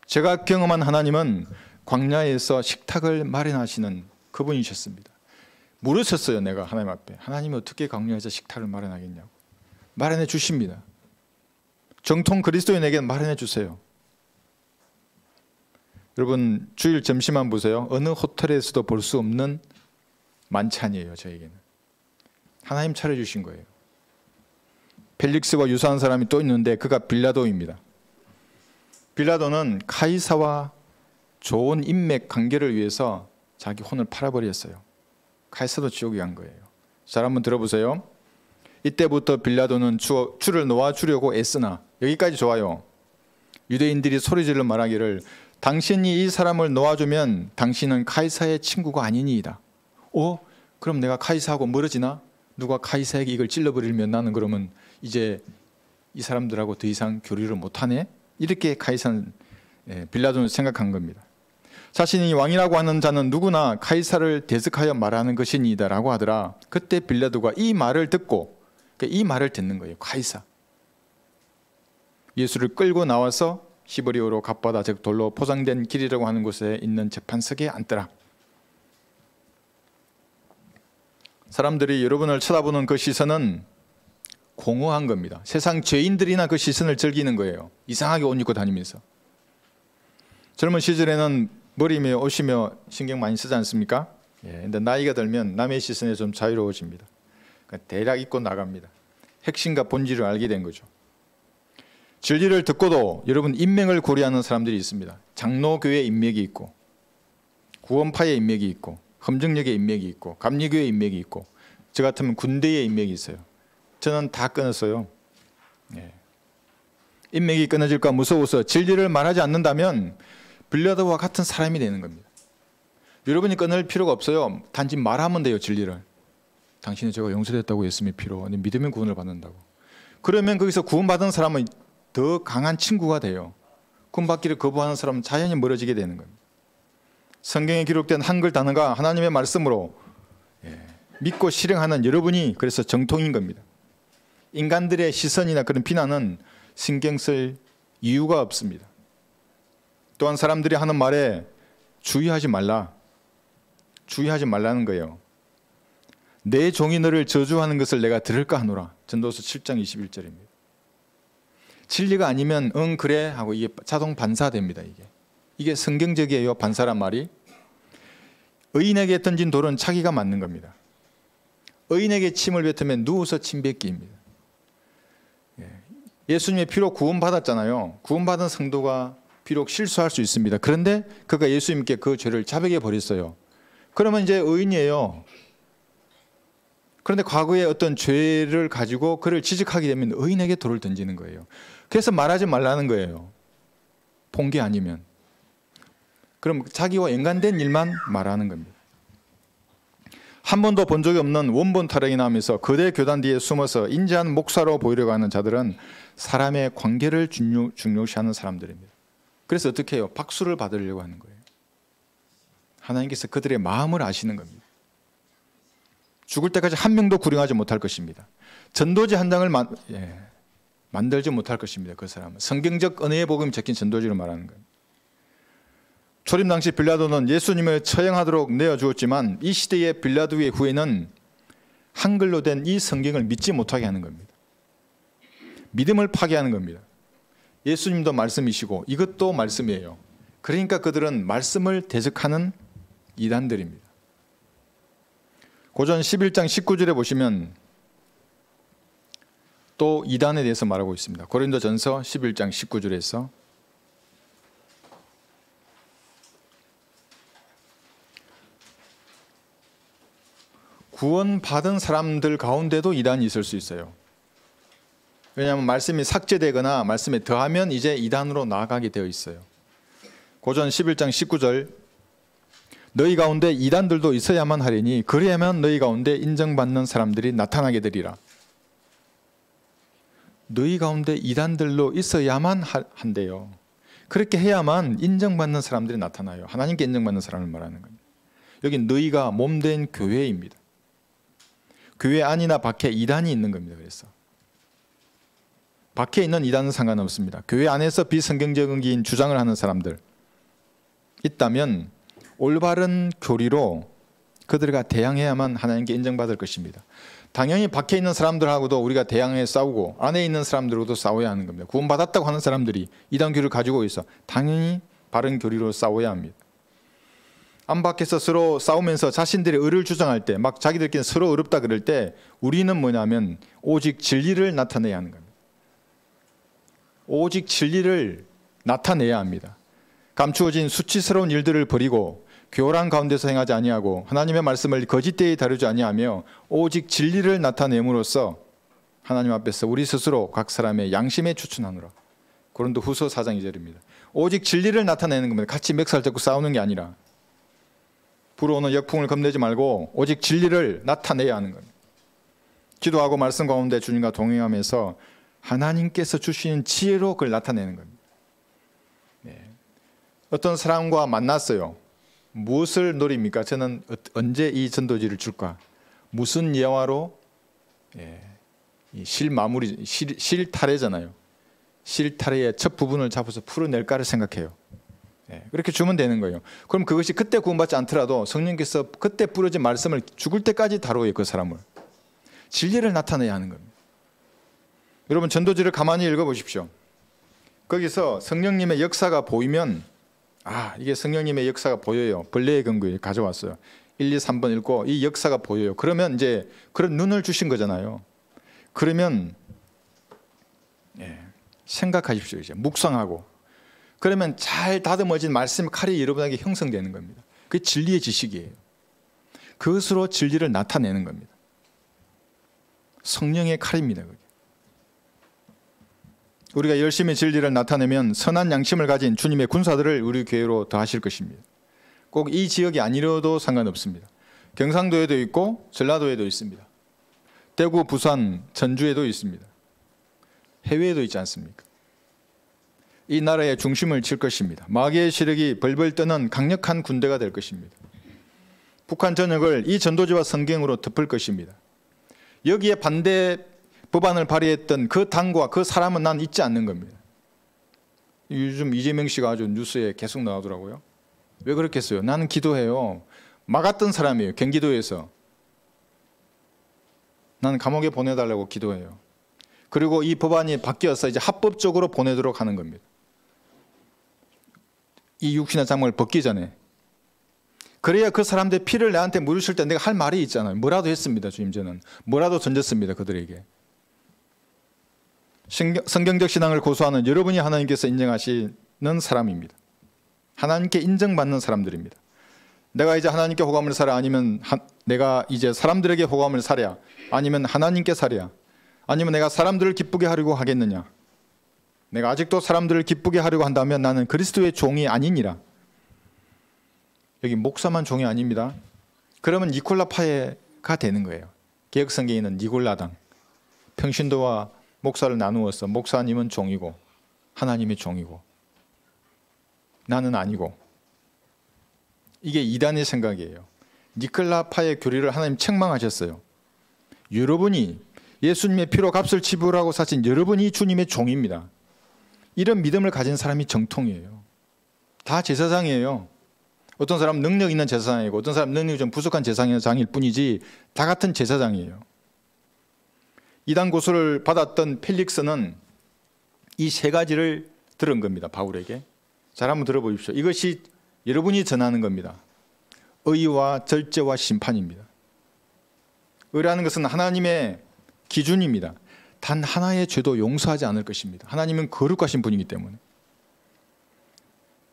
제가 경험한 하나님은 광야에서 식탁을 마련하시는 그분이셨습니다. 물으셨어요. 내가 하나님 앞에 하나님이 어떻게 광야에서 식탁을 마련하겠냐고. 마련해 주십니다. 정통 그리스도인에게는 마련해 주세요. 여러분 주일 점심만 보세요. 어느 호텔에서도 볼 수 없는 만찬이에요. 저에게는 하나님 차려주신 거예요. 펠릭스와 유사한 사람이 또 있는데 그가 빌라도입니다. 빌라도는 카이사와 좋은 인맥 관계를 위해서 자기 혼을 팔아버렸어요. 카이사도 지옥에 간 거예요. 잘 한번 들어보세요. 이때부터 빌라도는 주를 놓아주려고 애쓰나 여기까지 좋아요. 유대인들이 소리질러 말하기를 당신이 이 사람을 놓아주면 당신은 카이사의 친구가 아니니이다. 그럼 내가 카이사하고 멀어지나? 누가 카이사에게 이걸 찔러버리면 나는 그러면 이제 이 사람들하고 더 이상 교류를 못하네? 이렇게 카이사는 빌라도는 생각한 겁니다. 자신이 왕이라고 하는 자는 누구나 카이사를 대적하여 말하는 것이니이다 라고 하더라. 그때 빌라도가 이 말을 듣고 이 말을 듣는 거예요. 카이사. 예수를 끌고 나와서 히브리어로 갓바다 즉 돌로 포장된 길이라고 하는 곳에 있는 재판석에 앉더라. 사람들이 여러분을 쳐다보는 그 시선은 공허한 겁니다. 세상 죄인들이나 그 시선을 즐기는 거예요. 이상하게 옷 입고 다니면서. 젊은 시절에는 머리며 옷이며 신경 많이 쓰지 않습니까? 근데 나이가 들면 남의 시선에 좀 자유로워집니다. 그러니까 대략 입고 나갑니다. 핵심과 본질을 알게 된 거죠. 진리를 듣고도 여러분 인맥을 고려하는 사람들이 있습니다. 장로교회 인맥이 있고 구원파의 인맥이 있고 험정역의 인맥이 있고 감리교회 인맥이 있고 저 같으면 군대의 인맥이 있어요. 저는 다 끊었어요. 인맥이 끊어질까 무서워서 진리를 말하지 않는다면 빌라도와 같은 사람이 되는 겁니다. 여러분이 끊을 필요가 없어요. 단지 말하면 돼요. 진리를. 당신이 제가 용서됐다고 예수님의 피로 믿으면 구원을 받는다고. 그러면 거기서 구원받은 사람은 더 강한 친구가 돼요. 구원받기를 거부하는 사람은 자연히 멀어지게 되는 겁니다. 성경에 기록된 한글 단어가 하나님의 말씀으로 믿고 실행하는 여러분이 그래서 정통인 겁니다. 인간들의 시선이나 그런 비난은 신경 쓸 이유가 없습니다. 또한 사람들이 하는 말에 주의하지 말라는 거예요. 내 종이 너를 저주하는 것을 내가 들을까 하노라. 전도서 7장 21절입니다. 진리가 아니면 응 그래 하고 이게 자동 반사됩니다. 이게 성경적이에요. 반사란 말이. 의인에게 던진 돌은 차기가 맞는 겁니다. 의인에게 침을 뱉으면 누워서 침 뱉기입니다. 예수님의 피로 구원받았잖아요. 구원받은 성도가 비록 실수할 수 있습니다. 그런데 그가 예수님께 그 죄를 자백해 버렸어요. 그러면 이제 의인이에요. 그런데 과거에 어떤 죄를 가지고 그를 지적하게 되면 의인에게 돌을 던지는 거예요. 그래서 말하지 말라는 거예요. 본 게 아니면. 그럼 자기와 연관된 일만 말하는 겁니다. 한 번도 본 적이 없는 원본 타령이 나오면서 거대 교단 뒤에 숨어서 인자한 목사로 보이려고 하는 자들은 사람의 관계를 중요시하는 사람들입니다. 그래서 어떻게 해요? 박수를 받으려고 하는 거예요. 하나님께서 그들의 마음을 아시는 겁니다. 죽을 때까지 한 명도 구령하지 못할 것입니다. 전도지 한 장을 만들지 못할 것입니다. 그 사람은 성경적 은혜의 복음이 적힌 전도지를 말하는 거예요. 초림 당시 빌라도는 예수님을 처형하도록 내어주었지만 이 시대의 빌라도의 후예는 한글로 된 이 성경을 믿지 못하게 하는 겁니다. 믿음을 파괴하는 겁니다. 예수님도 말씀이시고 이것도 말씀이에요. 그러니까 그들은 말씀을 대적하는 이단들입니다. 고전 11장 19절에 보시면 또 이단에 대해서 말하고 있습니다. 고린도전서 11장 19절에서 구원받은 사람들 가운데도 이단이 있을 수 있어요. 왜냐하면 말씀이 삭제되거나 말씀에 더하면 이제 이단으로 나아가게 되어 있어요. 고전 11장 19절 너희 가운데 이단들도 있어야만 하리니 그래야만 너희 가운데 인정받는 사람들이 나타나게 되리라. 너희 가운데 이단들로 있어야만 한대요. 그렇게 해야만 인정받는 사람들이 나타나요. 하나님께 인정받는 사람을 말하는 겁니다. 여기 너희가 몸된 교회입니다. 교회 안이나 밖에 이단이 있는 겁니다. 그래서 밖에 있는 이단은 상관없습니다. 교회 안에서 비성경적인 주장을 하는 사람들 있다면 올바른 교리로 그들과 대항해야만 하나님께 인정받을 것입니다. 당연히 밖에 있는 사람들하고도 우리가 대항해 싸우고 안에 있는 사람들하고도 싸워야 하는 겁니다. 구원받았다고 하는 사람들이 이단 교리를 가지고 있어 당연히 바른 교리로 싸워야 합니다. 안 밖에서 서로 싸우면서 자신들의 의를 주장할 때 막 자기들끼리 서로 어렵다 그럴 때 우리는 뭐냐면 오직 진리를 나타내야 하는 겁니다. 오직 진리를 나타내야 합니다. 감추어진 수치스러운 일들을 버리고 교란 가운데서 행하지 아니하고 하나님의 말씀을 거짓되이 다루지 아니하며 오직 진리를 나타냄으로써 하나님 앞에서 우리 스스로 각 사람의 양심에 추천하노라. 고린도후서 4장 2절입니다. 오직 진리를 나타내는 겁니다. 같이 멱살 잡고 싸우는 게 아니라 불어오는 역풍을 겁내지 말고 오직 진리를 나타내야 하는 겁니다. 기도하고 말씀 가운데 주님과 동행하면서 하나님께서 주시는 지혜로 그걸 나타내는 겁니다. 어떤 사람과 만났어요. 무엇을 노립니까? 저는 언제 이 전도지를 줄까? 무슨 예화로? 실마무리, 실타래잖아요. 실타래의 첫 부분을 잡아서 풀어낼까를 생각해요. 그렇게 주면 되는 거예요. 그럼 그것이 그때 구원받지 않더라도 성령께서 그때 뿌려진 말씀을 죽을 때까지 다루어요. 그 사람을. 진리를 나타내야 하는 겁니다. 여러분 전도지를 가만히 읽어보십시오. 거기서 성령님의 역사가 보이면 이게 성령님의 역사가 보여요. 벌레의 근거에 가져왔어요. 1, 2, 3번 읽고 이 역사가 보여요. 그러면 이제 그런 눈을 주신 거잖아요. 그러면 생각하십시오. 이제 묵상하고 그러면 잘 다듬어진 말씀의 칼이 여러분에게 형성되는 겁니다. 그게 진리의 지식이에요. 그것으로 진리를 나타내는 겁니다. 성령의 칼입니다. 그게. 우리가 열심히 진리를 나타내면 선한 양심을 가진 주님의 군사들을 우리 교회로 더하실 것입니다. 꼭 이 지역이 아니려도 상관없습니다. 경상도에도 있고 전라도에도 있습니다. 대구, 부산, 전주에도 있습니다. 해외에도 있지 않습니까? 이 나라의 중심을 칠 것입니다. 마귀의 세력이 벌벌 떠는 강력한 군대가 될 것입니다. 북한 전역을 이 전도지와 성경으로 덮을 것입니다. 여기에 반대 법안을 발의했던 그 당과 그 사람은 난 잊지 않는 겁니다. 요즘 이재명 씨가 아주 뉴스에 계속 나오더라고요. 왜 그렇겠어요? 나는 기도해요. 막았던 사람이에요. 경기도에서. 나는 감옥에 보내달라고 기도해요. 그리고 이 법안이 바뀌어서 이제 합법적으로 보내도록 하는 겁니다. 이 육신의 장막을 벗기 전에. 그래야 그 사람들의 피를 나한테 물으실 때 내가 할 말이 있잖아요. 뭐라도 했습니다. 주님, 저는 뭐라도 던졌습니다. 그들에게. 성경적 신앙을 고수하는 여러분이 하나님께서 인정하시는 사람입니다. 하나님께 인정받는 사람들입니다. 내가 이제 하나님께 호감을 사랴, 아니면 내가 이제 사람들에게 호감을 사랴, 아니면 하나님께 사랴, 아니면 내가 사람들을 기쁘게 하려고 하겠느냐. 내가 아직도 사람들을 기쁘게 하려고 한다면 나는 그리스도의 종이 아니니라. 여기 목사만 종이 아닙니다. 그러면 니콜라파회가 되는 거예요. 개혁성경에는 니골라당, 평신도와 목사를 나누어서 목사님은 종이고 하나님의 종이고 나는 아니고. 이게 이단의 생각이에요. 니콜라파의 교리를 하나님 책망하셨어요. 여러분이 예수님의 피로 값을 지불하고 사신 여러분이 주님의 종입니다. 이런 믿음을 가진 사람이 정통이에요. 다 제사장이에요. 어떤 사람은 능력 있는 제사장이고 어떤 사람은 능력이 좀 부족한 제사장일 뿐이지 다 같은 제사장이에요. 이단 고소를 받았던 펠릭스는 이 세 가지를 들은 겁니다. 바울에게. 잘 한번 들어보십시오. 이것이 여러분이 전하는 겁니다. 의와 절제와 심판입니다. 의라는 것은 하나님의 기준입니다. 단 하나의 죄도 용서하지 않을 것입니다. 하나님은 거룩하신 분이기 때문에.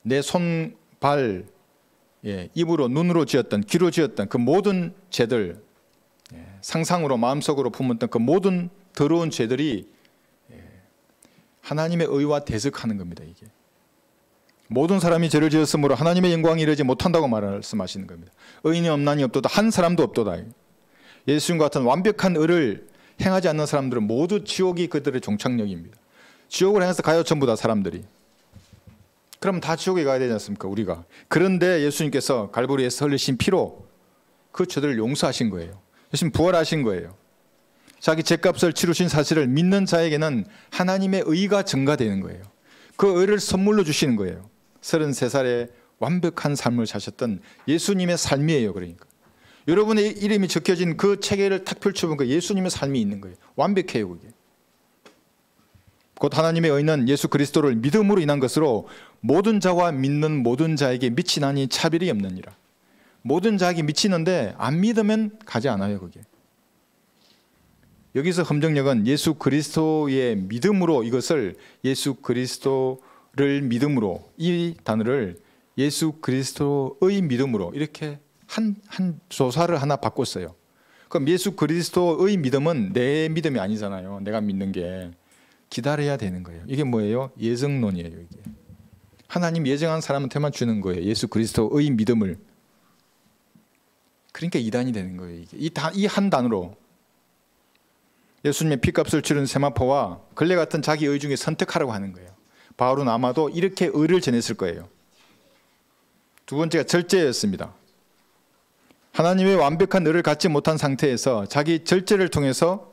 내 손, 발, 입으로, 눈으로 지었던, 귀로 지었던 그 모든 죄들, 상상으로, 마음속으로 품었던 그 모든 더러운 죄들이 하나님의 의와 대적하는 겁니다. 이게 모든 사람이 죄를 지었으므로 하나님의 영광이 이르지 못한다고 말씀하시는 겁니다. 의인이 없나니 없도다, 한 사람도 없도다. 예수님 같은 완벽한 의를 행하지 않는 사람들은 모두 지옥이 그들의 종착역입니다. 지옥을 향해서 가요, 전부 다 사람들이. 그럼 다 지옥에 가야 되지 않습니까, 우리가? 그런데 예수님께서 갈보리에서 흘리신 피로 그 죄들을 용서하신 거예요. 예수님 부활하신 거예요. 자기 죄값을 치르신 사실을 믿는 자에게는 하나님의 의가 증가되는 거예요. 그 의를 선물로 주시는 거예요. 33살에 완벽한 삶을 사셨던 예수님의 삶이에요. 그러니까 여러분의 이름이 적혀진 그 체계를 탁 펼쳐보니까 예수님의 삶이 있는 거예요. 완벽해요. 그게. 곧 하나님의 의는 예수 그리스도를 믿음으로 인한 것으로 모든 자와 믿는 모든 자에게 미치나니 차별이 없느니라. 모든 자에게 미치는데 안 믿으면 가지 않아요. 그게. 여기서 함정역은 예수 그리스도의 믿음으로, 이것을 예수 그리스도를 믿음으로, 이 단어를 예수 그리스도의 믿음으로 이렇게 한 조사를 하나 바꿨어요. 그럼 예수 그리스도의 믿음은 내 믿음이 아니잖아요. 내가 믿는 게. 기다려야 되는 거예요. 이게 뭐예요? 예정론이에요. 이게. 하나님 예정한 사람한테만 주는 거예요. 예수 그리스도의 믿음을. 그러니까 이단이 되는 거예요. 이게. 이 한 단어로 예수님의 피값을 치른 세마포와 걸레 같은 자기 의 중에 선택하라고 하는 거예요. 바울은 아마도 이렇게 의를 전했을 거예요. 두 번째가 절제였습니다. 하나님의 완벽한 의를 갖지 못한 상태에서 자기 절제를 통해서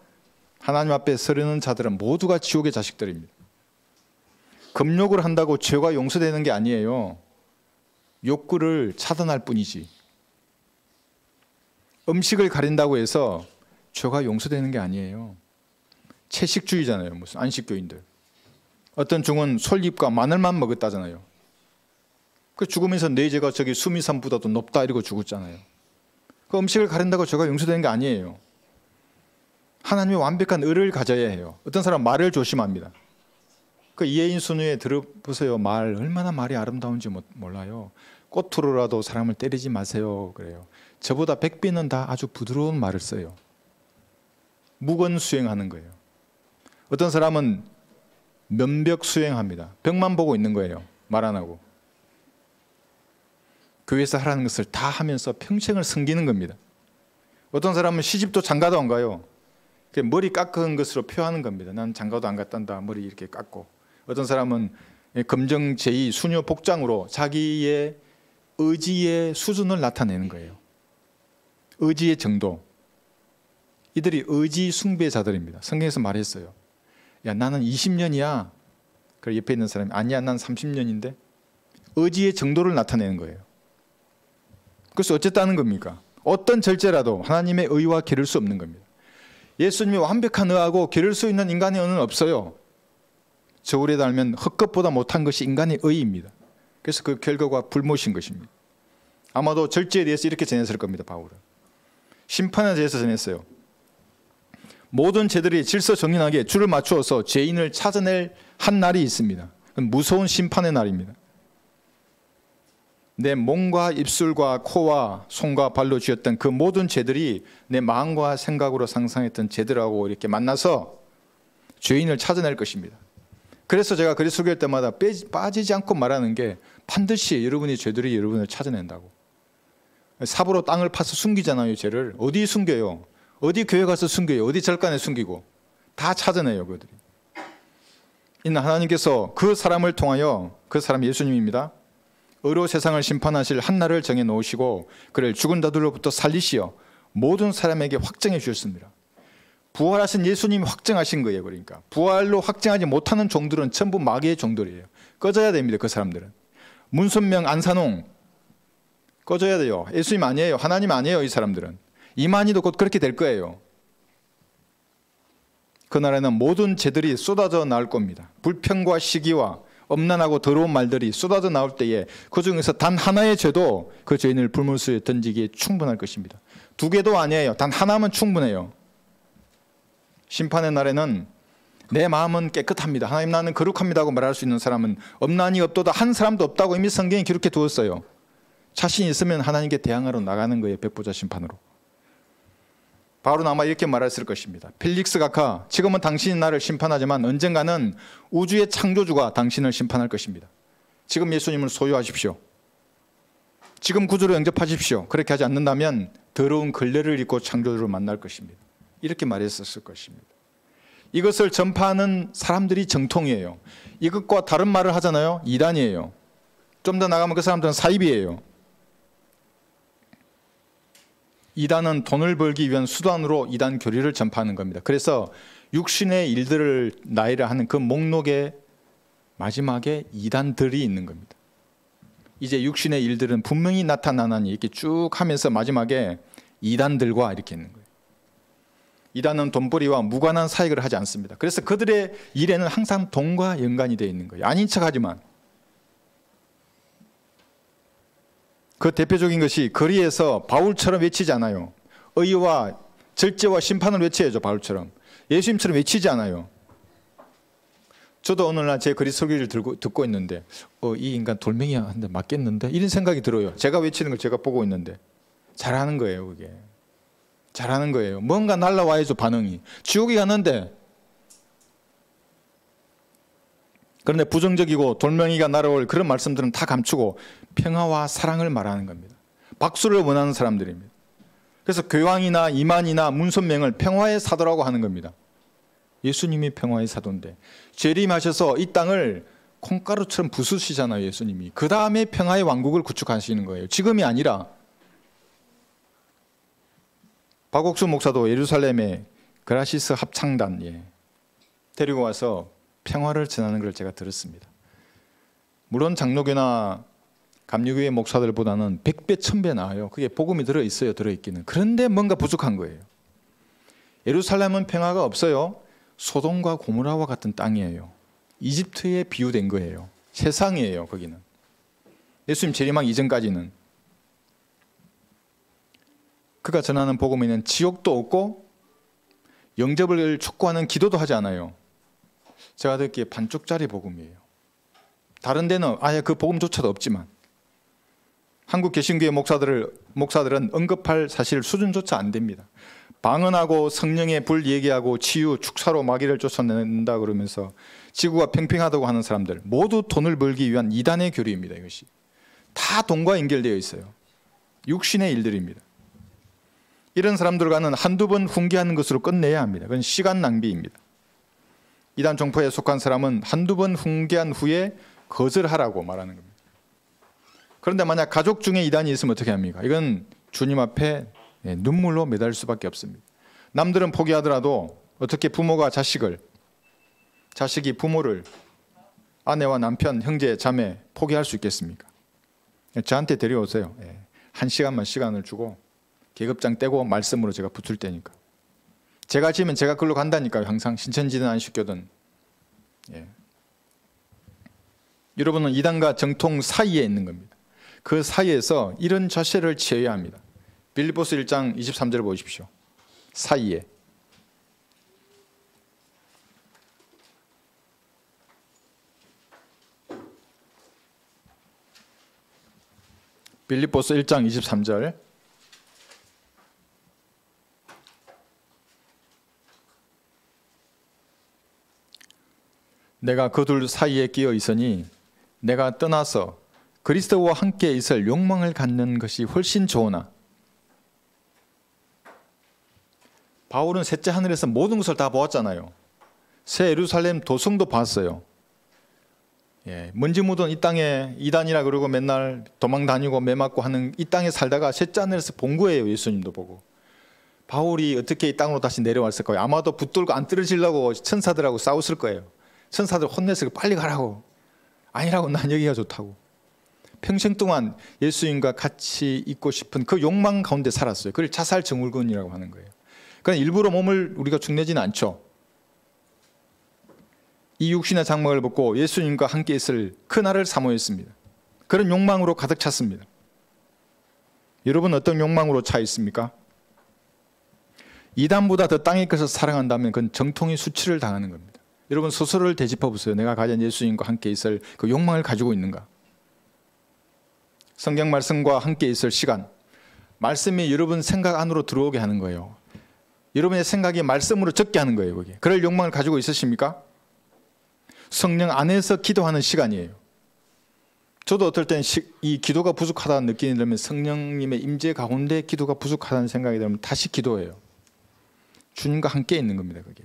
하나님 앞에 서르는 자들은 모두가 지옥의 자식들입니다. 금욕을 한다고 죄가 용서되는 게 아니에요. 욕구를 차단할 뿐이지. 음식을 가린다고 해서 죄가 용서되는 게 아니에요. 채식주의잖아요. 무슨 안식교인들. 어떤 중은 솔잎과 마늘만 먹었다잖아요. 그 죽으면서 내 죄가 저기 수미산보다도 높다 이러고 죽었잖아요. 그 음식을 가린다고 죄가 용서되는 게 아니에요. 하나님의 완벽한 의를 가져야 해요. 어떤 사람은 말을 조심합니다. 그 이혜인 순위에 들어보세요. 얼마나 말이 아름다운지 몰라요. 꼬투로라도 사람을 때리지 마세요. 그래요. 저보다 100배는 다 아주 부드러운 말을 써요. 무건 수행하는 거예요. 어떤 사람은 면벽 수행합니다. 벽만 보고 있는 거예요. 말 안 하고. 교회에서 하라는 것을 다 하면서 평생을 섬기는 겁니다. 어떤 사람은 시집도 장가도 안 가요. 머리 깎은 것으로 표하는 겁니다. 난 장가도 안 갔단다. 머리 이렇게 깎고. 어떤 사람은 검정 제의 수녀 복장으로 자기의 의지의 수준을 나타내는 거예요. 의지의 정도. 이들이 의지 숭배자들입니다. 성경에서 말했어요. 야, 나는 20년이야. 그래 옆에 있는 사람이 아니야, 난 30년인데. 의지의 정도를 나타내는 거예요. 그래서 어쨌다는 겁니까? 어떤 절제라도 하나님의 의와 기를 수 없는 겁니다. 예수님이 완벽한 의하고 겨룰 수 있는 인간의 의는 없어요. 저울에 달면 헛것보다 못한 것이 인간의 의입니다. 그래서 그 결과가 불못인 것입니다. 아마도 절제에 대해서 이렇게 전했을 겁니다. 바울은 심판에 대해서 전했어요. 모든 죄들이 질서정연하게 줄을 맞추어서 죄인을 찾아낼 한 날이 있습니다. 무서운 심판의 날입니다. 내 몸과 입술과 코와 손과 발로 지었던 그 모든 죄들이 내 마음과 생각으로 상상했던 죄들하고 이렇게 만나서 죄인을 찾아낼 것입니다. 그래서 제가 글을 소개할 때마다 빠지지 않고 말하는 게 반드시 여러분의 죄들이 여러분을 찾아낸다고. 삽으로 땅을 파서 숨기잖아요. 죄를 어디 숨겨요? 어디 교회 가서 숨겨요? 어디 절간에 숨기고 다 찾아내요. 그들이. 이는 하나님께서 그 사람을 통하여, 그 사람이 예수님입니다, 의로 세상을 심판하실 한 날을 정해 놓으시고 그를 죽은 자들로부터 살리시어 모든 사람에게 확정해 주셨습니다. 부활하신 예수님이 확정하신 거예요. 그러니까 부활로 확정하지 못하는 종들은 전부 마귀의 종들이에요. 꺼져야 됩니다. 그 사람들은. 문선명, 안산홍 꺼져야 돼요. 예수님 아니에요. 하나님 아니에요. 이 사람들은. 이만희도 곧 그렇게 될 거예요. 그날에는 모든 죄들이 쏟아져 나올 겁니다. 불평과 시기와 엄난하고 더러운 말들이 쏟아져 나올 때에 그 중에서 단 하나의 죄도 그 죄인을 불못수에 던지기에 충분할 것입니다. 두 개도 아니에요. 단 하나면 충분해요. 심판의 날에는 내 마음은 깨끗합니다, 하나님 나는 거룩합니다 하고 말할 수 있는 사람은 엄난이 없도다 한 사람도 없다고 이미 성경에 기록해 두었어요. 자신 있으면 하나님께 대항하러 나가는 거예요. 백보자 심판으로. 바울은 아마 이렇게 말했을 것입니다. 펠릭스 각하, 지금은 당신이 나를 심판하지만 언젠가는 우주의 창조주가 당신을 심판할 것입니다. 지금 예수님을 소유하십시오. 지금 구주로 영접하십시오. 그렇게 하지 않는다면 더러운 걸레를 입고 창조주를 만날 것입니다. 이렇게 말했었을 것입니다. 이것을 전파하는 사람들이 정통이에요. 이것과 다른 말을 하잖아요. 이단이에요. 좀 더 나가면 그 사람들은 사입이에요. 이단은 돈을 벌기 위한 수단으로 이단 교리를 전파하는 겁니다. 그래서 육신의 일들을 나열을 하는 그 목록의 마지막에 이단들이 있는 겁니다. 이제 육신의 일들은 분명히 나타나나니 이렇게 쭉 하면서 마지막에 이단들과 이렇게 있는 거예요. 이단은 돈벌이와 무관한 사역을 하지 않습니다. 그래서 그들의 일에는 항상 돈과 연관이 되어 있는 거예요. 아닌 척하지만. 그 대표적인 것이 거리에서 바울처럼 외치지 않아요. 의와 절제와 심판을 외쳐야죠. 바울처럼. 예수님처럼 외치지 않아요. 저도 오늘날 제 거리 설교를 듣고 있는데 이 인간 돌멩이야 한데 맞겠는데? 이런 생각이 들어요. 제가 외치는 걸 제가 보고 있는데 잘하는 거예요. 그게. 잘하는 거예요. 뭔가 날라와야죠. 반응이. 지옥에 갔는데 그런데 부정적이고 돌멩이가 날아올 그런 말씀들은 다 감추고 평화와 사랑을 말하는 겁니다. 박수를 원하는 사람들입니다. 그래서 교황이나 이만희나 문선명을 평화의 사도라고 하는 겁니다. 예수님이 평화의 사도인데 재림하셔서 이 땅을 콩가루처럼 부수시잖아요. 예수님이. 그 다음에 평화의 왕국을 구축하시는 거예요. 지금이 아니라. 박옥수 목사도 예루살렘에 그라시스 합창단 데리고 와서 평화를 전하는 걸 제가 들었습니다. 물론 장로교나 감리교회 목사들보다는 100배, 1000배 나아요. 그게 복음이 들어있어요. 들어있기는. 그런데 뭔가 부족한 거예요. 예루살렘은 평화가 없어요. 소돔과 고모라와 같은 땅이에요. 이집트에 비유된 거예요. 세상이에요. 거기는. 예수님 재림하기 이전까지는. 그가 전하는 복음에는 지옥도 없고 영접을 촉구하는 기도도 하지 않아요. 제가 듣기에 반쪽짜리 복음이에요. 다른 데는 아예 그 복음조차도 없지만 한국 개신교회 목사들은 언급할 사실 수준조차 안 됩니다. 방언하고 성령의 불 얘기하고 치유, 축사로 마귀를 쫓아낸다 그러면서 지구가 평평하다고 하는 사람들 모두 돈을 벌기 위한 이단의 교리입니다. 이것이 다 돈과 연결되어 있어요. 육신의 일들입니다. 이런 사람들과는 한두 번 훈계하는 것으로 끝내야 합니다. 그건 시간 낭비입니다. 이단 종파에 속한 사람은 한두 번 훈계한 후에 거절하라고 말하는 겁니다. 그런데 만약 가족 중에 이단이 있으면 어떻게 합니까? 이건 주님 앞에 눈물로 매달릴 수밖에 없습니다. 남들은 포기하더라도 어떻게 부모가 자식이 부모를, 아내와 남편, 형제, 자매 포기할 수 있겠습니까? 저한테 데려오세요. 1시간만 시간을 주고 계급장 떼고 말씀으로 제가 붙을 테니까. 제가 지으면 제가 그걸로 간다니까요. 항상 신천지든 안식교든. 예. 여러분은 이단과 정통 사이에 있는 겁니다. 그 사이에서 이런 자세를 취해야 합니다. 빌립보서 1장 23절을 보십시오. 사이에. 빌립보서 1장 23절. 내가 그 둘 사이에 끼어 있으니 내가 떠나서 그리스도와 함께 있을 욕망을 갖는 것이 훨씬 좋으나. 바울은 셋째 하늘에서 모든 것을 다 보았잖아요. 새 예루살렘 도성도 봤어요. 예, 먼지 묻은 이 땅에 이단이라 그러고 맨날 도망 다니고 매 맞고 하는 이 땅에 살다가 셋째 하늘에서 본 거예요. 예수님도 보고. 바울이 어떻게 이 땅으로 다시 내려왔을 거예요. 아마도 붙들고 안 떨어지려고 천사들하고 싸웠을 거예요. 천사들 혼내서 빨리 가라고. 아니라고, 난 여기가 좋다고. 평생 동안 예수님과 같이 있고 싶은 그 욕망 가운데 살았어요. 그걸 자살 증후군이라고 하는 거예요. 그러니까 일부러 몸을 우리가 축내지는 않죠. 이 육신의 장막을 벗고 예수님과 함께 있을 그날을 사모했습니다. 그런 욕망으로 가득 찼습니다. 여러분 어떤 욕망으로 차 있습니까? 이단보다 더 땅의 것을 사랑한다면 그건 정통이 수치를 당하는 겁니다. 여러분 스스로를 되짚어 보세요. 내가 가진 예수님과 함께 있을 그 욕망을 가지고 있는가? 성경 말씀과 함께 있을 시간, 말씀이 여러분 생각 안으로 들어오게 하는 거예요. 여러분의 생각이 말씀으로 적게 하는 거예요. 그게. 그럴 욕망을 가지고 있으십니까? 성령 안에서 기도하는 시간이에요. 저도 어떨 때는 이 기도가 부족하다는 느낌이 들면 성령님의 임재 가운데 기도가 부족하다는 생각이 들면 다시 기도해요. 주님과 함께 있는 겁니다. 그게.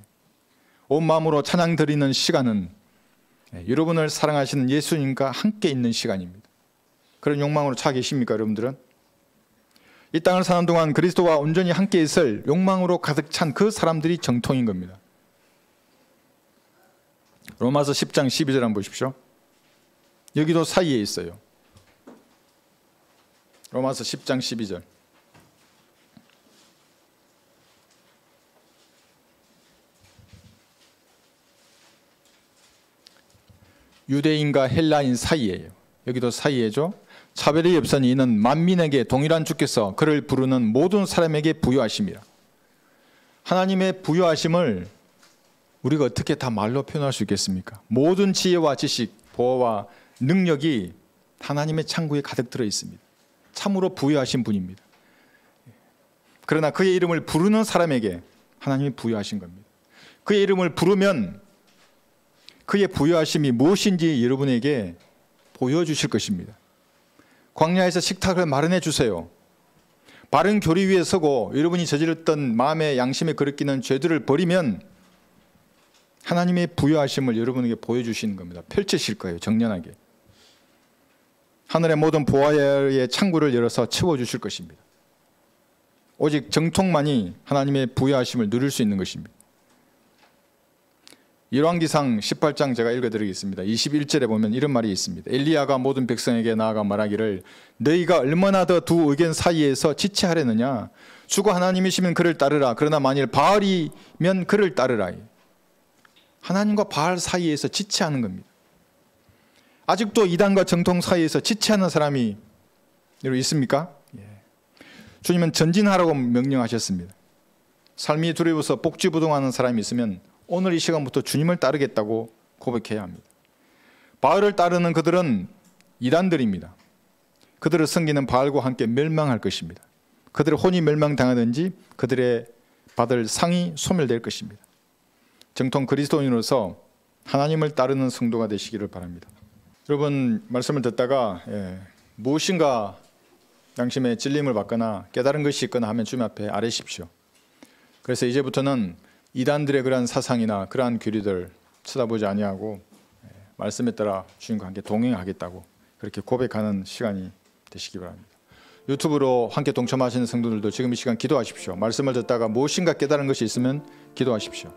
온 마음으로 찬양 드리는 시간은 여러분을 사랑하시는 예수님과 함께 있는 시간입니다. 그런 욕망으로 차 계십니까, 여러분들은? 이 땅을 사는 동안 그리스도와 온전히 함께 있을 욕망으로 가득 찬 그 사람들이 정통인 겁니다. 로마서 10장 12절 한번 보십시오. 여기도 사이에 있어요. 로마서 10장 12절. 유대인과 헬라인 사이에요. 여기도 사이에죠. 차별이 없으니 이는 만민에게 동일한 주께서 그를 부르는 모든 사람에게 부여하심이라. 하나님의 부여하심을 우리가 어떻게 다 말로 표현할 수 있겠습니까? 모든 지혜와 지식, 보호와 능력이 하나님의 창고에 가득 들어 있습니다. 참으로 부여하신 분입니다. 그러나 그의 이름을 부르는 사람에게 하나님이 부여하신 겁니다. 그의 이름을 부르면 그의 부여하심이 무엇인지 여러분에게 보여주실 것입니다. 광야에서 식탁을 마련해 주세요. 바른 교리 위에 서고 여러분이 저질렀던 마음의 양심에 거느끼는 죄들을 버리면 하나님의 부여하심을 여러분에게 보여주시는 겁니다. 펼치실 거예요. 정연하게. 하늘의 모든 보화의 창구를 열어서 채워주실 것입니다. 오직 정통만이 하나님의 부여하심을 누릴 수 있는 것입니다. 열왕기상 18장 제가 읽어드리겠습니다. 21절에 보면 이런 말이 있습니다. 엘리야가 모든 백성에게 나아가 말하기를 너희가 얼마나 더 두 의견 사이에서 지체하려느냐. 주가 하나님이시면 그를 따르라. 그러나 만일 바알이면 그를 따르라. 하나님과 바알 사이에서 지체하는 겁니다. 아직도 이단과 정통 사이에서 지체하는 사람이 여러분 있습니까? 주님은 전진하라고 명령하셨습니다. 삶이 두려워서 복지부동하는 사람이 있으면 오늘 이 시간부터 주님을 따르겠다고 고백해야 합니다. 바알을 따르는 그들은 이단들입니다. 그들을 섬기는 바알과 함께 멸망할 것입니다. 그들의 혼이 멸망당하든지 그들의 받을 상이 소멸될 것입니다. 정통 그리스도인으로서 하나님을 따르는 성도가 되시기를 바랍니다. 여러분 말씀을 듣다가 무엇인가 양심의 찔림을 받거나 깨달은 것이 있거나 하면 주님 앞에 아뢰십시오. 그래서 이제부터는 이단들의 그러한 사상이나 그러한 교리들 쳐다보지 아니하고 말씀에 따라 주님과 함께 동행하겠다고 그렇게 고백하는 시간이 되시기 바랍니다. 유튜브로 함께 동참하시는 성도들도 지금 이 시간 기도하십시오. 말씀을 듣다가 무엇인가 깨달은 것이 있으면 기도하십시오.